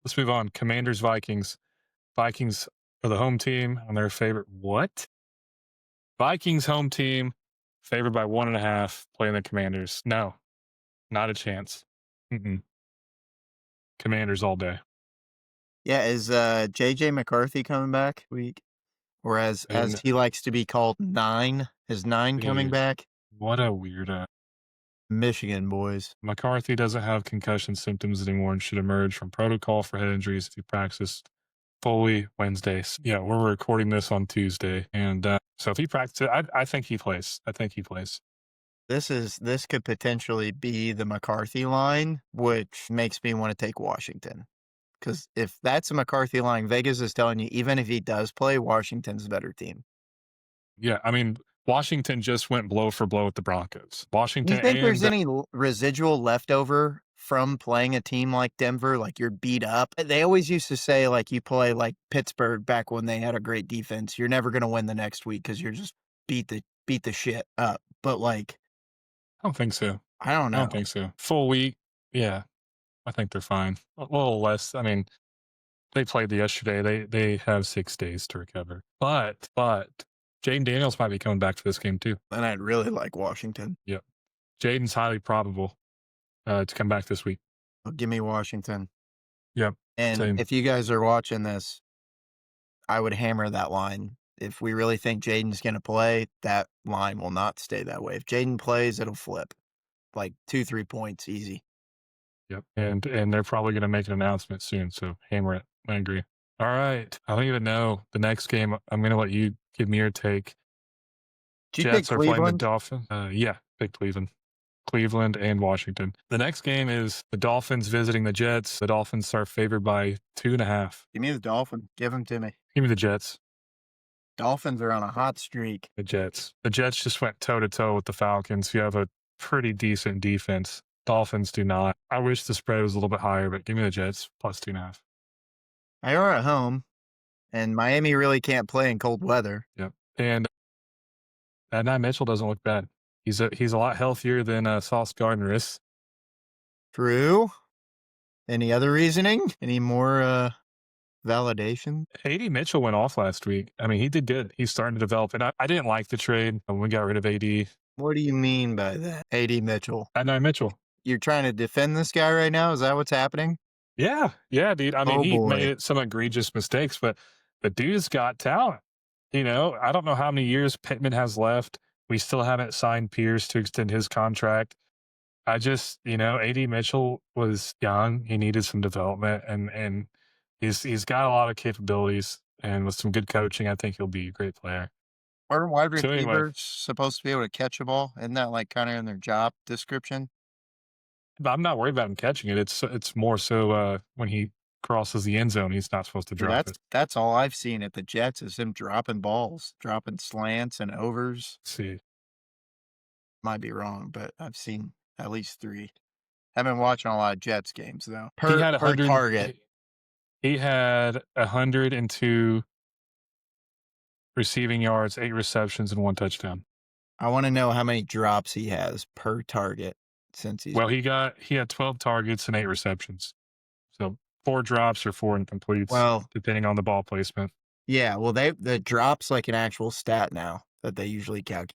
Let's move on. Commanders, Vikings. Vikings are the home team on their favorite. What? Vikings home team favored by 1.5 playing the Commanders. No, not a chance. Mm-mm. Commanders all day. Yeah, is JJ McCarthy coming back week? Or as And he likes to be called, Nine? Is Nine coming dude, back? what a weirdo. Michigan boys. McCarthy doesn't have concussion symptoms anymore and should emerge from protocol for head injuries to practice fully Wednesdays. Yeah, we're recording this on Tuesday. And so if he practices, I think he plays. I think he plays. This could potentially be the McCarthy line, which makes me want to take Washington. Because if that's a McCarthy line, Vegas is telling you, even if he does play, Washington's a better team. Yeah, I mean, Washington just went blow for blow with the Broncos. Do you Washington think and there's any residual leftover from playing a team like Denver? Like you're beat up. They always used to say, like, you play like Pittsburgh back when they had a great defense. You're never going to win the next week because you're just beat the shit up. But like, I don't think so. I don't I know. don't think so. Full week, yeah, I think they're fine. A little less. I mean, they played yesterday. They have 6 days to recover. But Jaden Daniels might be coming back for this game too. And I'd really like Washington. Yep. Jaden's highly probable to come back this week. Well, give me Washington. Yep. And Same. if you guys are watching this, I would hammer that line. If we really think Jaden's going to play, that line will not stay that way. If Jaden plays, it'll flip like 2-3 points easy. Yep. And they're probably going to make an announcement soon. So hammer it. I agree. All right. I don't even know the next game. I'm going to let you give me your take. Did you pick Jets are playing the Cleveland? Dolphins. Yeah, pick Cleveland. Cleveland and Washington. The next game is the Dolphins visiting the Jets. The Dolphins are favored by 2.5. Give me the Dolphins. Give them to me. Give me the Jets. Dolphins are on a hot streak. The Jets. The Jets just went toe to toe with the Falcons, who have a pretty decent defense. Dolphins do not. I wish the spread was a little bit higher, but give me the Jets plus 2.5. They are at home, and Miami really can't play in cold weather. Yep. And Adnan Mitchell doesn't look bad. He's a lot healthier than Sauce Gardner is. True. Any other reasoning? Any more validation? AD Mitchell went off last week. I mean, he did good. He's starting to develop. And I didn't like the trade when we got rid of AD. What do you mean by that? AD Mitchell. Adnan Mitchell. You're trying to defend this guy right now? Is that what's happening? Yeah, dude. I mean, Oh, he boy. made some egregious mistakes, but the dude's got talent. You know, I don't know how many years Pittman has left. We still haven't signed Pierce to extend his contract. I just, AD Mitchell was young. He needed some development, and he's got a lot of capabilities. And with some good coaching, I think he'll be a great player. Aren't wide So anyway, receivers supposed to be able to catch a ball? Isn't that like kind of in their job description? but I'm not worried about him catching it. It's more so when he crosses the end zone, he's not supposed to Yeah, drop it. that's all I've seen at the Jets is him dropping balls, dropping slants and overs. Let's see, Might be wrong, but I've seen at least 3. I've been watching a lot of Jets games though. he Per had per target. he had 102 receiving yards, 8 receptions, and 1 touchdown. I want to know how many drops he has per target since he's Well, he had 12 targets and 8 receptions. So 4 drops or 4 incompletes, well, depending on the ball placement. yeah, well the drops like an actual stat now that they usually calculate.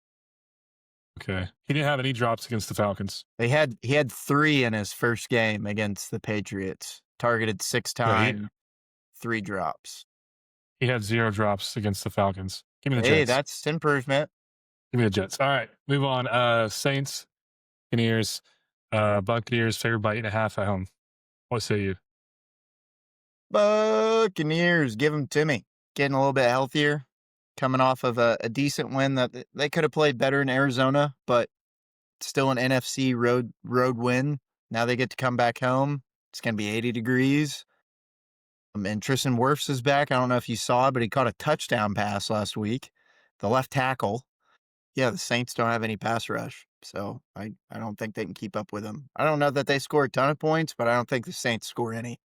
Okay. He didn't have any drops against the Falcons. He had 3 in his first game against the Patriots. Targeted 6 Yeah, times, 3 drops. he had 0 drops against the Falcons. Give me the Hey, Jets. that's improvement. Give me the Jets. All right, move on. Saints, Buccaneers. Buccaneers favored by 8.5 at home. What say you? Buccaneers, give them to me. Getting a little bit healthier, coming off of a decent win that they could have played better in Arizona, but still an NFC road win. Now they get to come back home. It's going to be 80 degrees. And Tristan Wirfs is back. I don't know if you saw it, but he caught a touchdown pass last week. The left tackle. Yeah, the Saints don't have any pass rush, so I don't think they can keep up with them. I don't know that they score a ton of points, but I don't think the Saints score any.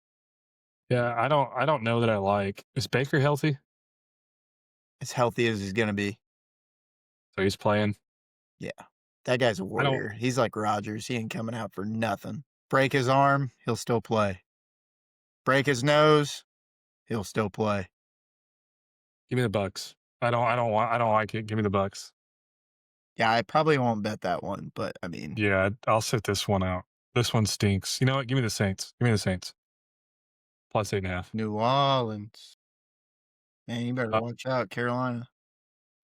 Yeah, I don't know that I like. Is Baker healthy? As healthy as he's going to be. So he's playing. Yeah, that guy's a I don't. warrior. He's like Rodgers. He ain't coming out for nothing. Break his arm, he'll still play. Break his nose, he'll still play. Give me the Bucks. I don't like it. Give me the Bucks. Yeah, I probably won't bet that one, but I mean, Yeah, I'll sit this one out. This one stinks. You know what? Give me the Saints. Give me the Saints. Plus 8.5. New Orleans. Man, you better Uh, watch out, Carolina.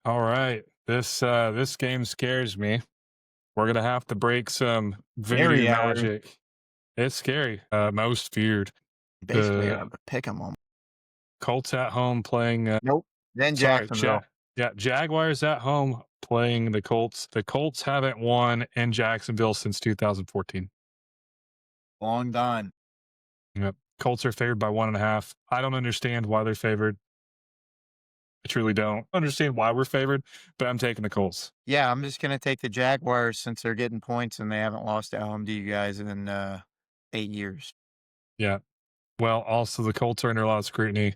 all right. This game scares me. We're gonna have to break some voodoo Scary hour. magic. It's scary. Most feared. Basically, The have to pick them on. Colts at home playing. Nope. Then Sorry, Jacksonville. Jaguars at home playing the Colts. The Colts haven't won in Jacksonville since 2014. Long gone. Yep. Colts are favored by 1.5. I don't understand why they're favored. I truly don't understand why we're favored, but I'm taking the Colts. Yeah, I'm just gonna take the Jaguars since they're getting points and they haven't lost at home to you guys in 8 years. Yeah. Well, also the Colts are under a lot of scrutiny.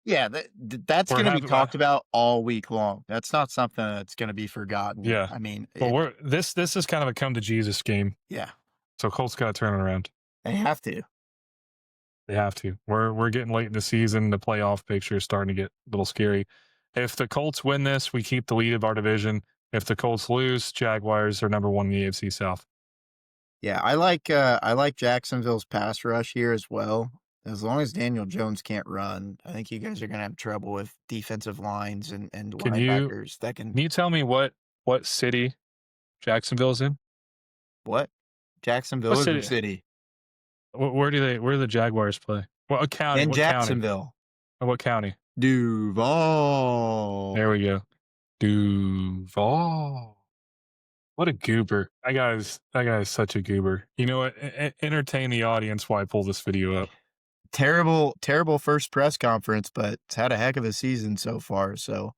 Yeah, that's We're gonna be having, talked about all week long. That's not something that's gonna be forgotten. yeah. I mean, Well, this is kind of a come to Jesus game. yeah, So Colts got to turn it around. they have to. They have to. We're getting late in the season. The playoff picture is starting to get a little scary. If the Colts win this, we keep the lead of our division. If the Colts lose, Jaguars are number 1 in the AFC South. Yeah, I like Jacksonville's pass rush here as well. As long as Daniel Jones can't run, I think you guys are gonna have trouble with defensive lines and Can you linebackers that can can you tell me what city Jacksonville's in? what? Jacksonville What is city? a city. Where do the Jaguars play? What county? In What county? Jacksonville. What county? Duval. There we go. Duval. What a goober. That guy is such a goober. You know what? Entertain the audience while I pull this video up. Terrible first press conference, but it's had a heck of a season so far. So,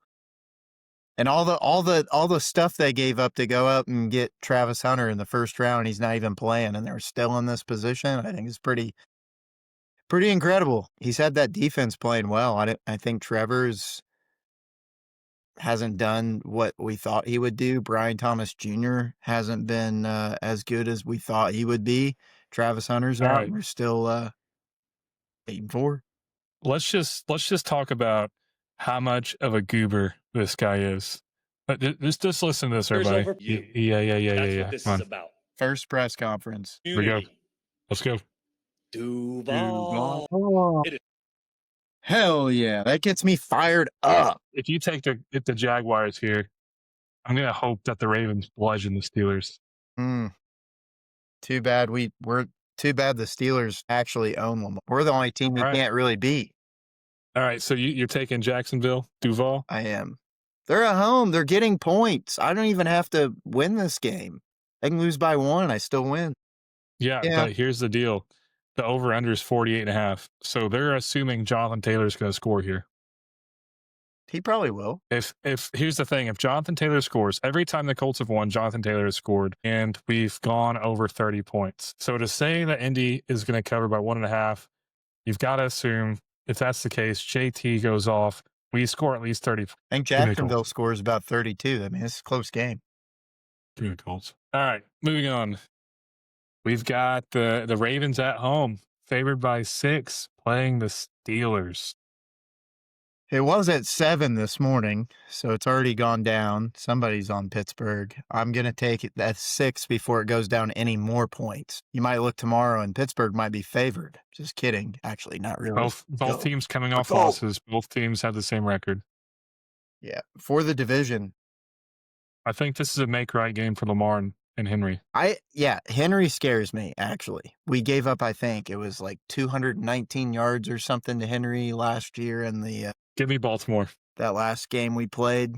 and all the stuff they gave up to go up and get Travis Hunter in the first round, he's not even playing, and they're still in this position. I think it's pretty incredible. He's had that defense playing well. I think Trevor's hasn't done what we thought he would do. Brian Thomas Jr. hasn't been as good as we thought he would be. Travis Hunter's All out. right. We're still 8-4. Let's just talk about how much of a goober this guy is. Just listen to this, everybody. Yeah. What this Come is on. about. First press conference. Here we go. Unity. Let's go. Duval. Oh, It is- hell yeah. That gets me fired up. If you take the Jaguars here, I'm gonna hope that the Ravens bludgeon the Steelers. Mm. Too bad too bad the Steelers actually own Lamar. We're the only team you All right. can't really beat. All right. So you're taking Jacksonville, Duval? I am. They're at home. They're getting points. I don't even have to win this game. I can lose by 1. I still win. Yeah, Yeah. but here's the deal. The over-under is 48.5. So they're assuming Jonathan Taylor's going to score here. He probably will. If here's the thing, if Jonathan Taylor scores, every time the Colts have won, Jonathan Taylor has scored, and we've gone over 30 points. So to say that Indy is going to cover by 1.5, you've got to assume if that's the case, JT goes off. We score at least 30. I think Give me the Jacksonville Colts. scores about 32. I mean, it's a close game. Give me the Colts. All right, moving on. We've got the Ravens at home, favored by 6, playing the Steelers. It was at 7 this morning, so it's already gone down. Somebody's on Pittsburgh. I'm going to take it at 6 before it goes down any more points. You might look tomorrow and Pittsburgh might be favored. Just kidding. Actually, not really. Both teams coming off Go. losses. Both teams have the same record. Yeah, for the division. I think this is a make-right game for Lamar and Henry. Henry scares me, actually. We gave up, I think, it was like 219 yards or something to Henry last year in the Give me Baltimore. that last game we played.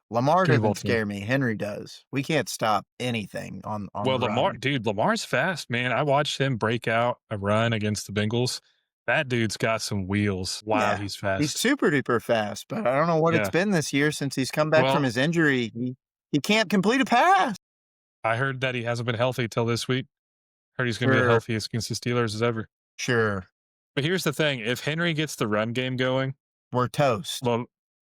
Lamar Give me doesn't Baltimore. scare me. Henry does. We can't stop anything on Well, the Lamar, run. dude, Lamar's fast, man. I watched him break out a run against the Bengals. That dude's got some wheels. Wow, Yeah, he's fast. He's super duper fast, but I don't know what it's Yeah. been this year since he's come back Well- from his injury. He can't complete a pass. I heard that he hasn't been healthy till this week. Heard he's going to be the Sure. healthiest against the Steelers as ever. Sure, But here's the thing: if Henry gets the run game going, we're toast. we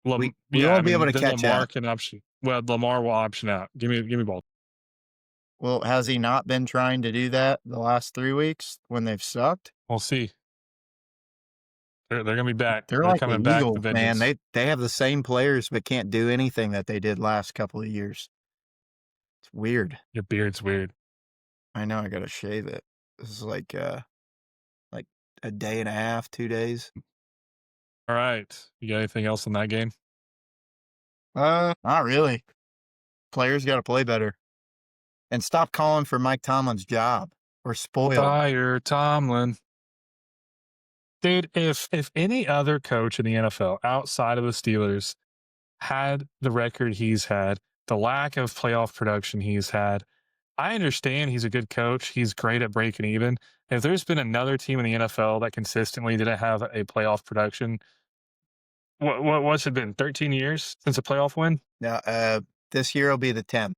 won't be able to then catch Lamar up. can option. Well, Lamar will option out. Give me Baltimore. Well, has he not been trying to do that the last 3 weeks when they've sucked? We'll see. They're going to be back. They're like coming the back. Eagles, The man. vengeance. They have the same players but can't do anything that they did last couple of years. It's weird. Your beard's weird. I know I gotta shave it. This is like a day and a half, 2 days. All right. You got anything else in that game? Not really. Players got to play better, and stop calling for Mike Tomlin's job. We're spoiled. Fire Tomlin. Dude, if any other coach in the NFL outside of the Steelers had the record he's had, the lack of playoff production he's had, I understand he's a good coach. He's great at breaking even. If there's been another team in the NFL that consistently didn't have a playoff production, what's it been? 13 years since a playoff win? Now, this year will be the 10th.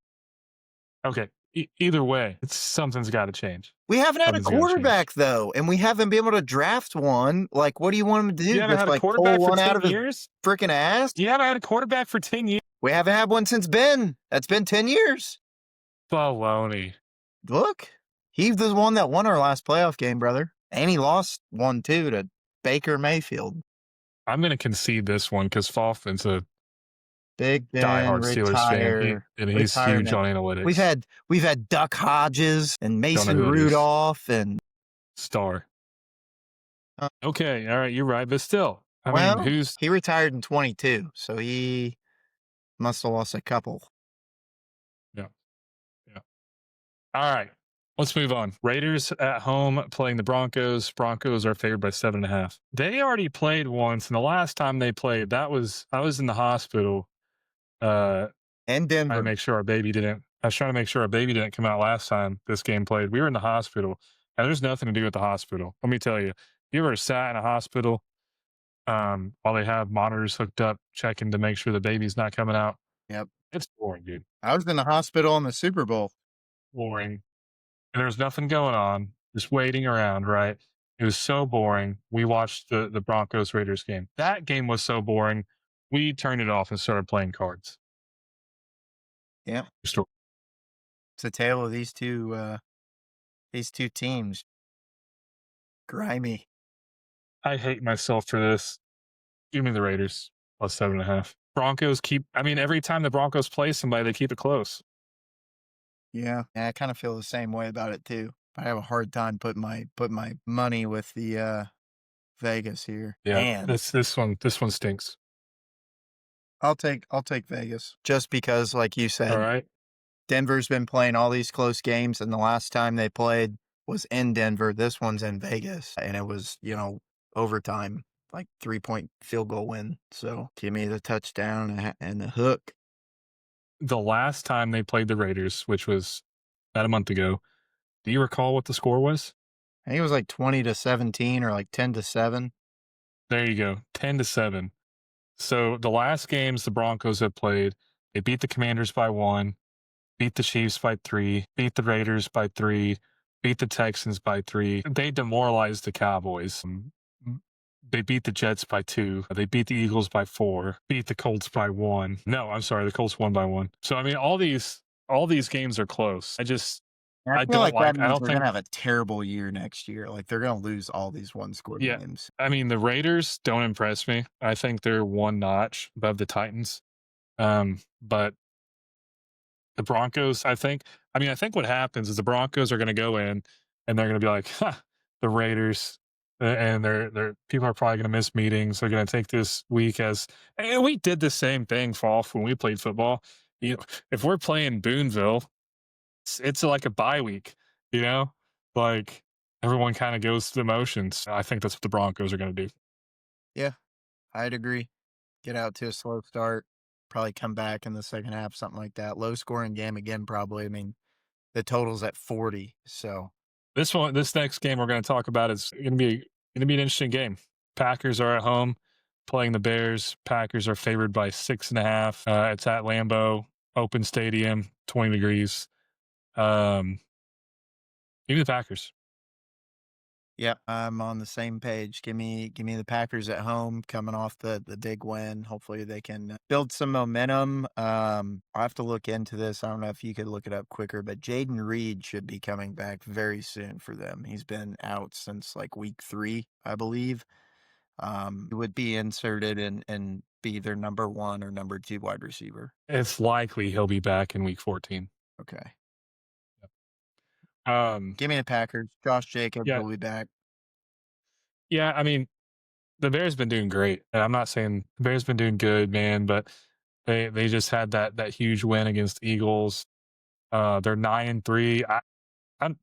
Okay. Either way, something's got to change. We haven't had a Something's gotta change. quarterback though, and we haven't been able to draft one. Like, what do you want him to do? You haven't Just had a like quarterback pull for one out 10 of his years? freaking ass? You haven't had a quarterback for 10 years? We haven't had one since Ben. That's been 10 years. Baloney. Look, he's the one that won our last playoff game, brother, and he lost one too to Baker Mayfield. I'm going to concede this one because Fofman's a Big Ben diehard Steelers fan, retire. and he's huge retirement. on analytics. We've had Duck Hodges and Mason who it is. Rudolph and Star. Uh, Okay, all right, you're right, but still, I Well, mean, who's he retired in 22, so he must have lost a couple. all right? Let's move on. Raiders at home playing the Broncos. Broncos are favored by 7.5. They already played once, and the last time they played, I was in the hospital. And Trying to Denver. make sure our baby didn't. I was trying to make sure our baby didn't come out last time this game played. We were in the hospital, and there's nothing to do with the hospital. Let me tell you, you ever sat in a hospital while they have monitors hooked up, checking to make sure the baby's not coming out? Yep. It's boring, dude. I was in the hospital in the Super Bowl. Boring. And there was nothing going on, just waiting around, right? It was so boring. We watched the Broncos Raiders game. That game was so boring. We turned it off and started playing cards. Yeah. Story. It's a tale of these two teams. Grimy. I hate myself for this. Give me the Raiders plus 7.5. Broncos every time the Broncos play somebody, they keep it close. Yeah, I kind of feel the same way about it too. I have a hard time putting my money with the Vegas here. Yeah, Man, this one stinks. I'll take Vegas just because, like you said, All right. Denver's been playing all these close games, and the last time they played was in Denver. This one's in Vegas, and it was, overtime, like 3-point field goal win. So give me the touchdown and the hook. The last time they played the Raiders, which was about a month ago, do you recall what the score was? I think it was like 20-17 or like 10-7. There you go, 10-7. So the last games the Broncos have played, they beat the Commanders by 1, beat the Chiefs by 3, beat the Raiders by 3, beat the Texans by 3. They demoralized the Cowboys. They beat the Jets by 2. They beat the Eagles by 4. Beat the Colts by 1. No, I'm sorry, the Colts won by 1. So I mean, all these games are close. I I feel like that I means don't we're think. gonna have a terrible year next year. Like they're gonna lose all these one-score Yeah, games. I mean the Raiders don't impress me. I think they're one notch above the Titans. But the Broncos, I think what happens is the Broncos are going to go in and they're going to be like, huh, the Raiders, and they're people are probably going to miss meetings. They're going to take this week as, and we did the same thing, Falk, when we played football. If we're playing Boonville, it's like a bye week, you know, like everyone kind of goes through the motions. I think that's what the Broncos are going to do. Yeah, I'd agree. Get out to a slow start, probably come back in the second half, something like that. Low scoring game again, probably. I mean, the total's at 40, so This next game we're going to talk about is going to be an interesting game. Packers are at home playing the Bears. Packers are favored by 6.5. It's at Lambeau, open stadium, 20 degrees. Give me the Packers. yeah, I'm on the same page. Give me the Packers at home, coming off the big win. Hopefully they can build some momentum. I'll have to look into this. I don't know if you could look it up quicker, but Jaden Reed should be coming back very soon for them. He's been out since like week 3, I believe. He would be inserted and be their number 1 or number 2 wide receiver. It's likely he'll be back in week 14. Okay. Um, Give me the Packers. Josh Jacobs yeah, will be back. yeah. I mean, the Bears been doing great, and I'm not saying the Bears been doing good, man, but they just had that huge win against the Eagles. They're 9-3.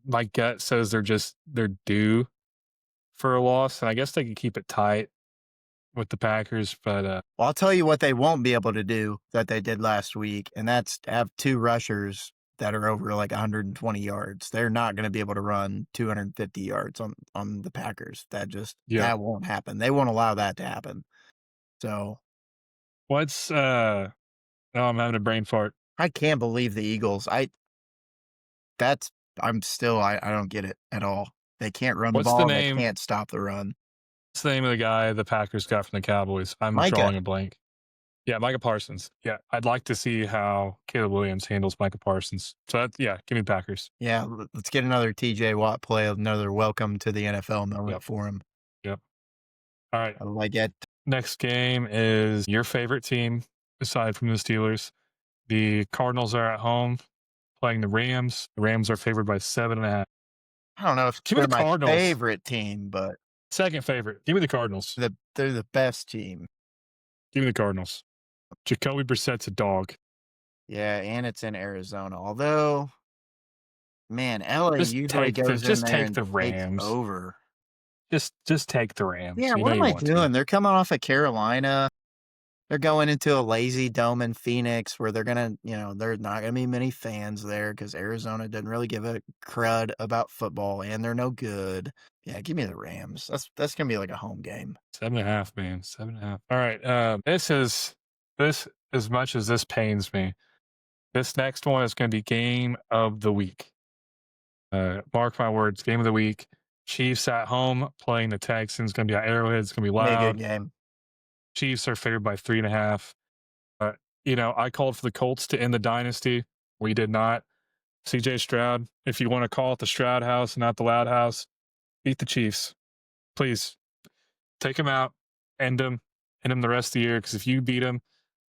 My gut says they're due for a loss, and I guess they can keep it tight with the Packers, but Well, I'll tell you what they won't be able to do that they did last week, and that's have 2 rushers that are over like 120 yards. They're not going to be able to run 250 yards on the Packers. That won't happen. They won't allow that to happen. So what's oh, I'm having a brain fart. I can't believe the Eagles. I don't get it at all. They can't run the What's the ball and they name? can't stop the run. What's the name of the guy the Packers got from the Cowboys? I'm Micah. drawing a blank. Yeah, Micah Parsons. Yeah, I'd like to see how Caleb Williams handles Micah Parsons. So give me the Packers. Yeah, let's get another TJ Watt play, another welcome to the NFL moment for him. Yep. All right. I like it. Next game is your favorite team, aside from the Steelers. The Cardinals are at home playing the Rams. The Rams are favored by 7.5. I don't know if Give me they're the my Cardinals. favorite team, but Second favorite. Give me the Cardinals. they're the best team. Give me the Cardinals. Jacoby Brissett's a dog. Yeah, and it's in Arizona. Although, man, LA usually goes just in there take and the takes Rams. over. Just take the Rams. Yeah, You what know am you I want doing? to. They're coming off of Carolina. They're going into a lazy dome in Phoenix where they're gonna, there's not gonna be many fans there because Arizona doesn't really give a crud about football and they're no good. Yeah, give me the Rams. That's gonna be like a home game. 7.5, man. 7.5. All right. This as much as this pains me. This next one is going to be game of the week. Mark my words, game of the week. Chiefs at home playing the Texans. Going to be at Arrowhead. It's going to be Be a loud. good game. Chiefs are favored by 3.5. I called for the Colts to end the dynasty. We did not. CJ Stroud, if you want to call it the Stroud House, not the Loud House, beat the Chiefs. Please take them out, end them the rest of the year. Because if you beat them,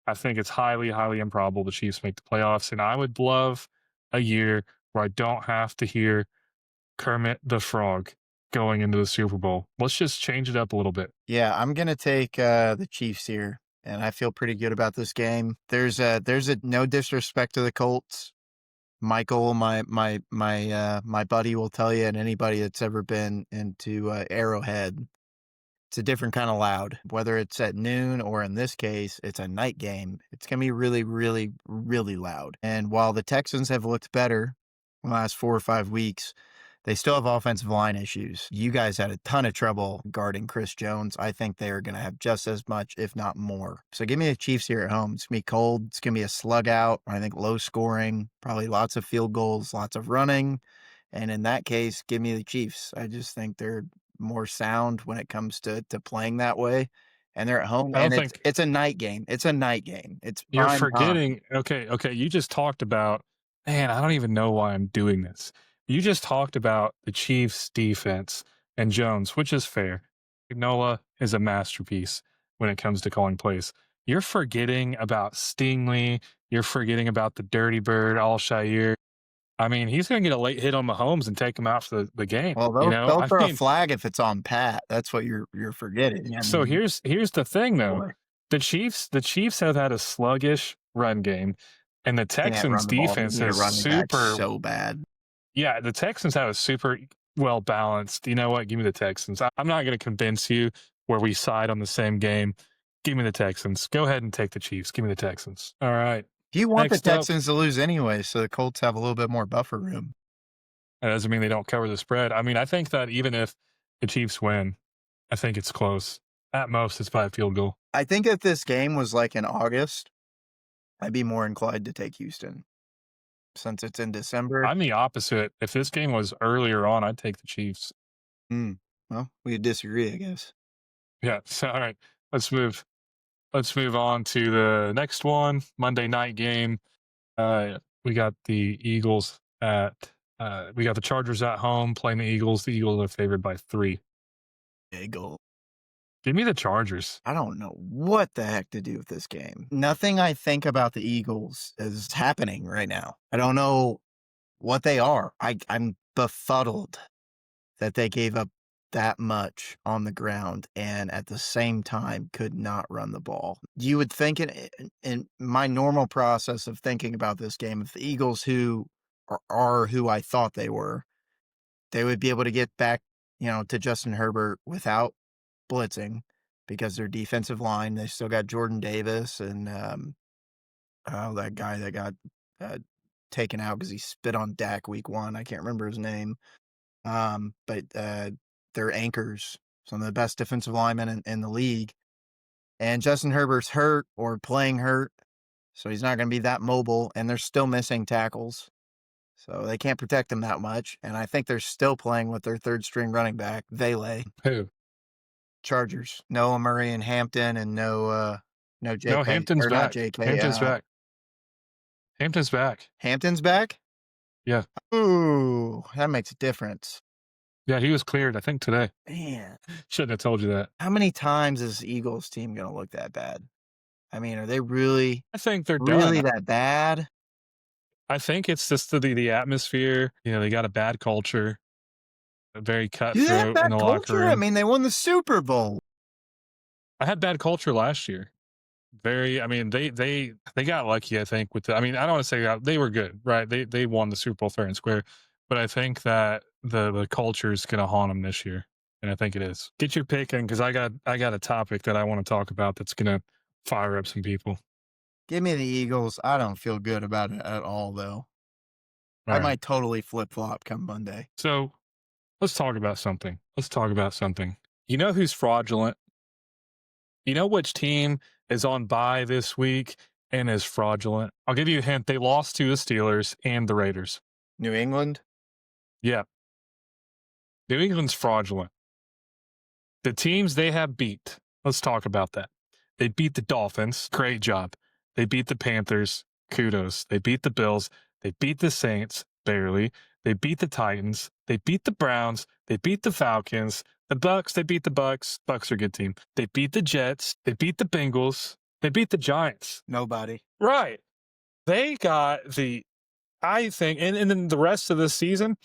I think it's highly, highly improbable the Chiefs make the playoffs. And I would love a year where I don't have to hear Kermit the Frog going into the Super Bowl. Let's just change it up a little bit. Yeah, I'm gonna take the Chiefs here, and I feel pretty good about this game. There's a no disrespect to the Colts. Michael, my buddy will tell you, and anybody that's ever been into Arrowhead, it's a different kind of loud. Whether it's at noon or in this case, it's a night game. It's gonna be really, really, really loud. And while the Texans have looked better the last 4 or 5 weeks, they still have offensive line issues. You guys had a ton of trouble guarding Chris Jones. I think they are going to have just as much, if not more. So give me the Chiefs here at home. It's going to be cold. It's going to be a slug out. I think low scoring, probably lots of field goals, lots of running. And in that case, give me the Chiefs. I just think they're more sound when it comes to playing that way. And they're at home. I don't And think it's a night game. It's a night game. It's you're prime time. forgetting. Okay. You just talked about, man, I don't even know why I'm doing this. You just talked about the Chiefs defense and Jones, which is fair. Nola is a masterpiece when it comes to calling plays. You're forgetting about Stingley. You're forgetting about the Dirty Bird, Al-Shaair. I mean, he's going to get a late hit on Mahomes and take him out for the game. Well, they'll throw a flag if it's on Pat. That's what you're forgetting. So here's the thing, though. Boy. The Chiefs have had a sluggish run game, and the Texans' defense is super so bad. Yeah, the Texans have a super well balanced. You know what? Give me the Texans. I'm not going to convince you where we side on the same game. Give me the Texans. Go ahead and take the Chiefs. Give me the Texans. All right. You want Next the up. Texans to lose anyway, so the Colts have a little bit more buffer room. That doesn't mean they don't cover the spread. I mean, I think that even if the Chiefs win, I think it's close. At most, it's by a field goal. I think if this game was like in August, I'd be more inclined to take Houston. Since it's in December. I'm the opposite. If this game was earlier on, I'd take the Chiefs. Well, we disagree, I guess. Yeah. So, all right. Let's move on to the next one. Monday night game. We got the Eagles we got the Chargers at home playing the Eagles. The Eagles are favored by 3. Eagle. Give me the Chargers. I don't know what the heck to do with this game. Nothing I think about the Eagles is happening right now. I don't know what they are. I'm befuddled that they gave up that much on the ground and at the same time could not run the ball. You would think in my normal process of thinking about this game, if the Eagles who are who I thought they were, they would be able to get back, to Justin Herbert without blitzing because their defensive line, they still got Jordan Davis and that guy that got taken out because he spit on Dak week 1. I can't remember his name. But they're anchors, some of the best defensive linemen in the league. And Justin Herbert's hurt or playing hurt, so he's not going to be that mobile, and they're still missing tackles. So they can't protect him that much. And I think they're still playing with their third-string running back, Vele. Who? Chargers. No Murray and Hampton and no JK. No, Hampton's back. Not JK. Hampton's back. Hampton's back. Hampton's back? Yeah. Ooh, that makes a difference. Yeah, he was cleared, I think, today. Man. Shouldn't have told you that. How many times is the Eagles team going to look that bad? I mean, are they really I think they're really done. that bad? I think it's just the atmosphere. They got a bad culture. Very Do they have cutthroat bad in the locker culture? room. I mean, they won the Super Bowl. I had bad culture last year. They got lucky, I think, with I don't want to say they were good, right? They won the Super Bowl fair and square, but I think that the culture is going to haunt them this year, and I think it is. Get your pick in because I got a topic that I want to talk about that's going to fire up some people. Give me the Eagles. I don't feel good about it at all, though. I might totally flip-flop come Monday. So let's talk about something. You know who's fraudulent? You know which team is on bye this week and is fraudulent? I'll give you a hint. They lost to the Steelers and the Raiders. New England? Yeah. New England's fraudulent. The teams they have beat, let's talk about that. They beat the Dolphins. Great job. They beat the Panthers. Kudos. They beat the Bills. They beat the Saints. Barely. They beat the Titans. They beat the Browns. They beat the Falcons. The Bucks, they beat the Bucks. Bucks are a good team. They beat the Jets. They beat the Bengals. They beat the Giants. Nobody. Right. They got I think, and then the rest of the season,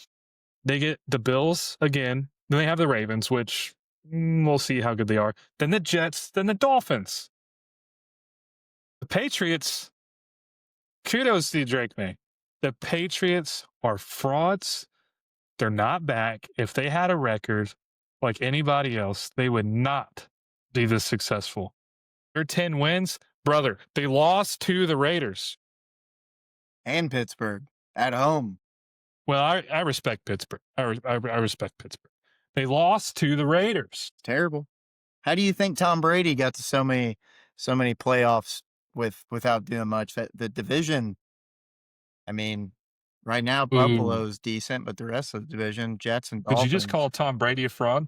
they get the Bills again. Then they have the Ravens, which we'll see how good they are. Then the Jets. Then the Dolphins. The Patriots, kudos to Drake May. The Patriots are frauds. They're not back. If they had a record like anybody else, they would not be this successful. Their 10 wins, brother, they lost to the Raiders. And Pittsburgh at home. Well, I respect Pittsburgh. I respect Pittsburgh. They lost to the Raiders. Terrible. How do you think Tom Brady got to so many playoffs without doing much? That the division, I mean, right now Ooh. Buffalo's decent, but the rest of the division, Jets and Did you Dolphins. just call Tom Brady a fraud?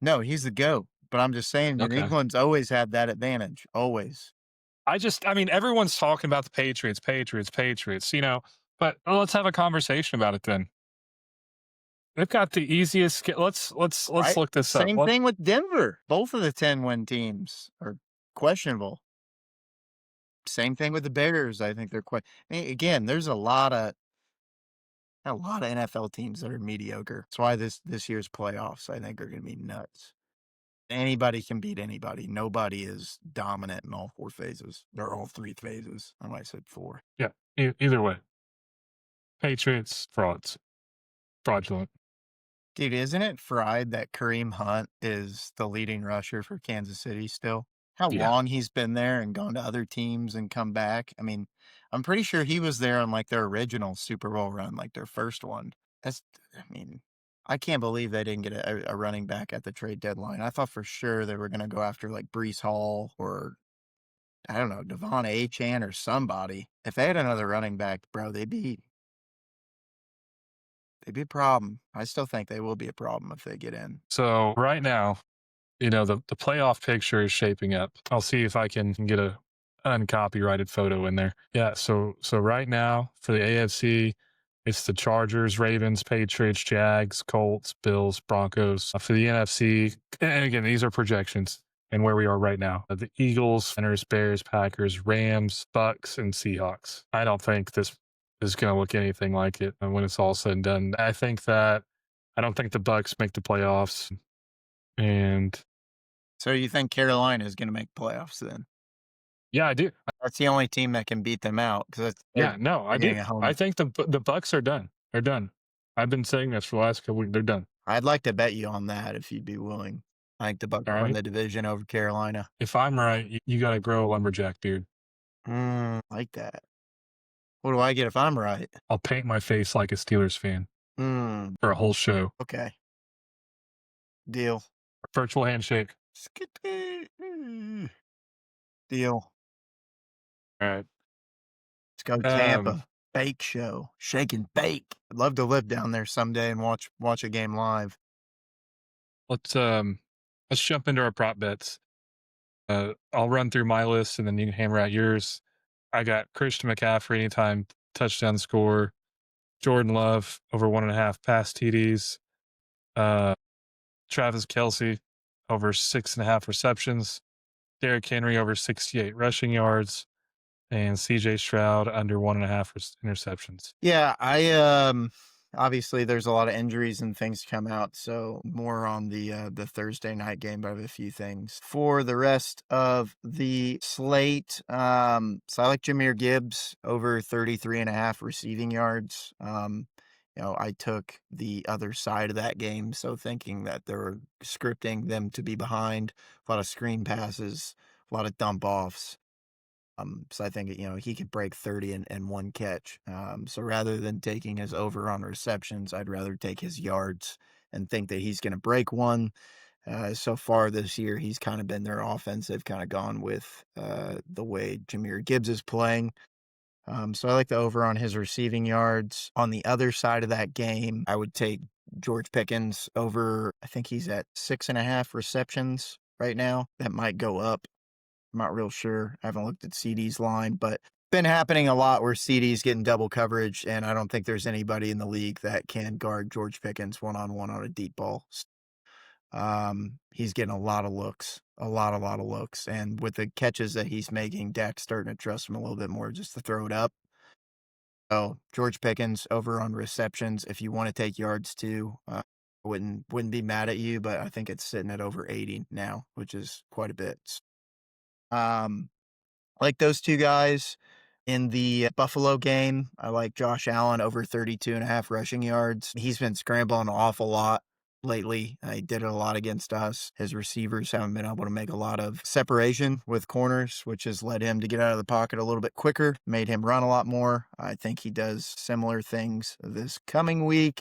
No, he's the GOAT. But I'm just saying, New Okay. England's always had that advantage. Always. I mean, everyone's talking about the Patriots, but let's have a conversation about it then. They've got the easiest. Let's Right? look this up. Same thing with Denver. Both of the 10-win teams are questionable. Same thing with the Bears. I think they're again, there's a lot of NFL teams that are mediocre. That's why this year's playoffs, I think, are going to be nuts. Anybody can beat anybody. Nobody is dominant in all four phases. They're all three phases. I might have said four. Yeah, either way. Patriots, fraudulent. Dude, isn't it fried that Kareem Hunt is the leading rusher for Kansas City still? How Yeah. long he's been there and gone to other teams and come back. I mean, I'm pretty sure he was there on like their original Super Bowl run, like their first one. I can't believe they didn't get a running back at the trade deadline. I thought for sure they were going to go after like Brees Hall or, I don't know, Devon Achane or somebody. If they had another running back, bro, they'd be a problem. I still think they will be a problem if they get in. So right now, the playoff picture is shaping up. I'll see if I can get a uncopyrighted photo in there. Yeah. So right now for the AFC, it's the Chargers, Ravens, Patriots, Jags, Colts, Bills, Broncos. For the NFC, and again, these are projections and where we are right now. The Eagles, Niners, Bears, Packers, Rams, Bucks, and Seahawks. I don't think this is going to look anything like it when it's all said and done. I don't think the Bucks make the playoffs. And so you think Carolina is going to make playoffs then? Yeah, I do. That's the only team that can beat them out. I do. I think the Bucks are done. They're done. I've been saying this for the last couple weeks. They're done. I'd like to bet you on that if you'd be willing. I think the Bucks win the division over Carolina. If I'm right, you got to grow a lumberjack beard. Like that. What do I get if I'm right? I'll paint my face like a Steelers fan for a whole show. Okay. Deal. Virtual handshake. Deal. All right. Let's go Tampa. Bake show. Shake and bake. I'd love to live down there someday and watch a game live. Let's jump into our prop bets. I'll run through my list and then you can hammer out yours. I got Christian McCaffrey anytime touchdown score. Jordan Love over 1.5 pass TDs. Travis Kelce over 6.5 receptions. Derrick Henry over 68 rushing yards. And CJ Stroud under 1.5 interceptions. Yeah, I obviously there's a lot of injuries and things come out, so more on the Thursday night game, but I have a few things. For the rest of the slate, so I like Jahmyr Gibbs over 33.5 receiving yards. I took the other side of that game, so thinking that they were scripting them to be behind, a lot of screen passes, a lot of dump offs. So I think, he could break 30 and one catch. So rather than taking his over on receptions, I'd rather take his yards and think that he's going to break one. So far this year, he's kind of been their offense. They've kind of gone with the way Jahmyr Gibbs is playing. So I like the over on his receiving yards. On the other side of that game, I would take George Pickens over, I think he's at 6.5 receptions right now. That might go up. I'm not real sure. I haven't looked at CD's line, but been happening a lot where CD's getting double coverage, and I don't think there's anybody in the league that can guard George Pickens one-on-one on a deep ball. He's getting a lot of looks, a lot of looks, and with the catches that he's making, Dak's starting to trust him a little bit more just to throw it up. So George Pickens over on receptions. If you want to take yards too, I wouldn't be mad at you, but I think it's sitting at over 80 now, which is quite a bit. Like those two guys. In the Buffalo game, I like Josh Allen over 32.5 rushing yards. He's been scrambling an awful lot lately. He did it a lot against us. His receivers haven't been able to make a lot of separation with corners, which has led him to get out of the pocket a little bit quicker, made him run a lot more. I think he does similar things this coming week.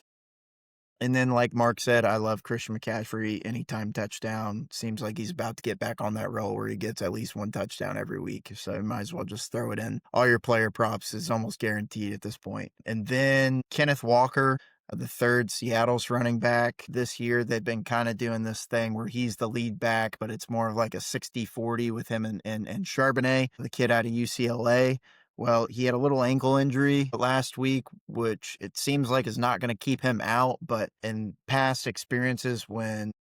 And then, like Mark said, I love Christian McCaffrey. Anytime touchdown. Seems like he's about to get back on that roll where he gets at least one touchdown every week. So you might as well just throw it in. All your player props is almost guaranteed at this point. And then Kenneth Walker, the third Seattle's running back this year. They've been kind of doing this thing where he's the lead back, but it's more of like a 60-40 with him and Charbonnet, the kid out of UCLA. Well, he had a little ankle injury last week, which it seems like is not going to keep him out. But in past experiences, when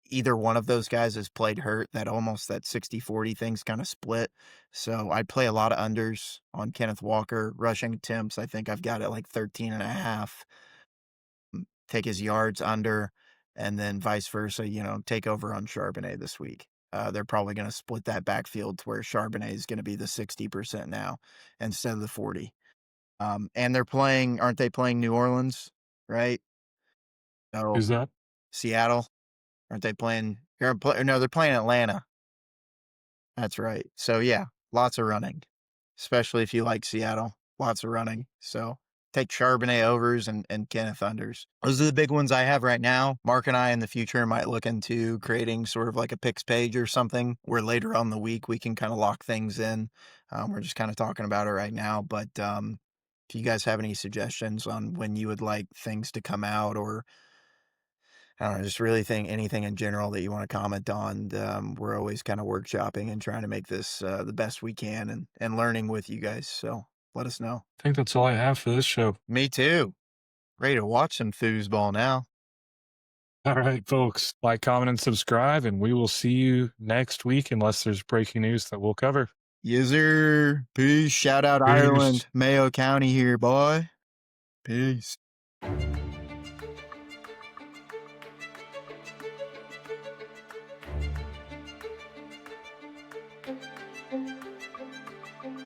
either one of those guys has played hurt, that 60-40 thing's kind of split. So I'd play a lot of unders on Kenneth Walker. Rushing attempts, I think I've got it like 13.5. Take his yards under, and then vice versa, take over on Charbonnet this week. They're probably going to split that backfield to where Charbonnet is going to be the 60% now instead of the 40. And aren't they playing New Orleans, right? So Who's that? Seattle, aren't they playing? No, they're playing Atlanta. That's right. So yeah, lots of running, especially if you like Seattle. Lots of running. So take Charbonnet overs and Kenneth unders. Those are the big ones I have right now. Mark and I in the future might look into creating sort of like a picks page or something where later on the week we can kind of lock things in. We're just kind of talking about it right now. But if you guys have any suggestions on when you would like things to come out, or I don't know, just really anything in general that you want to comment on, we're always kind of workshopping and trying to make this the best we can and learning with you guys. So let us know. I think that's all I have for this show. Me too. Ready to watch some foosball now. All right, folks. Like, comment, and subscribe, and we will see you next week unless there's breaking news that we'll cover. Yes, sir. Peace. Shout out Peace. Ireland, Mayo County here, boy. Peace.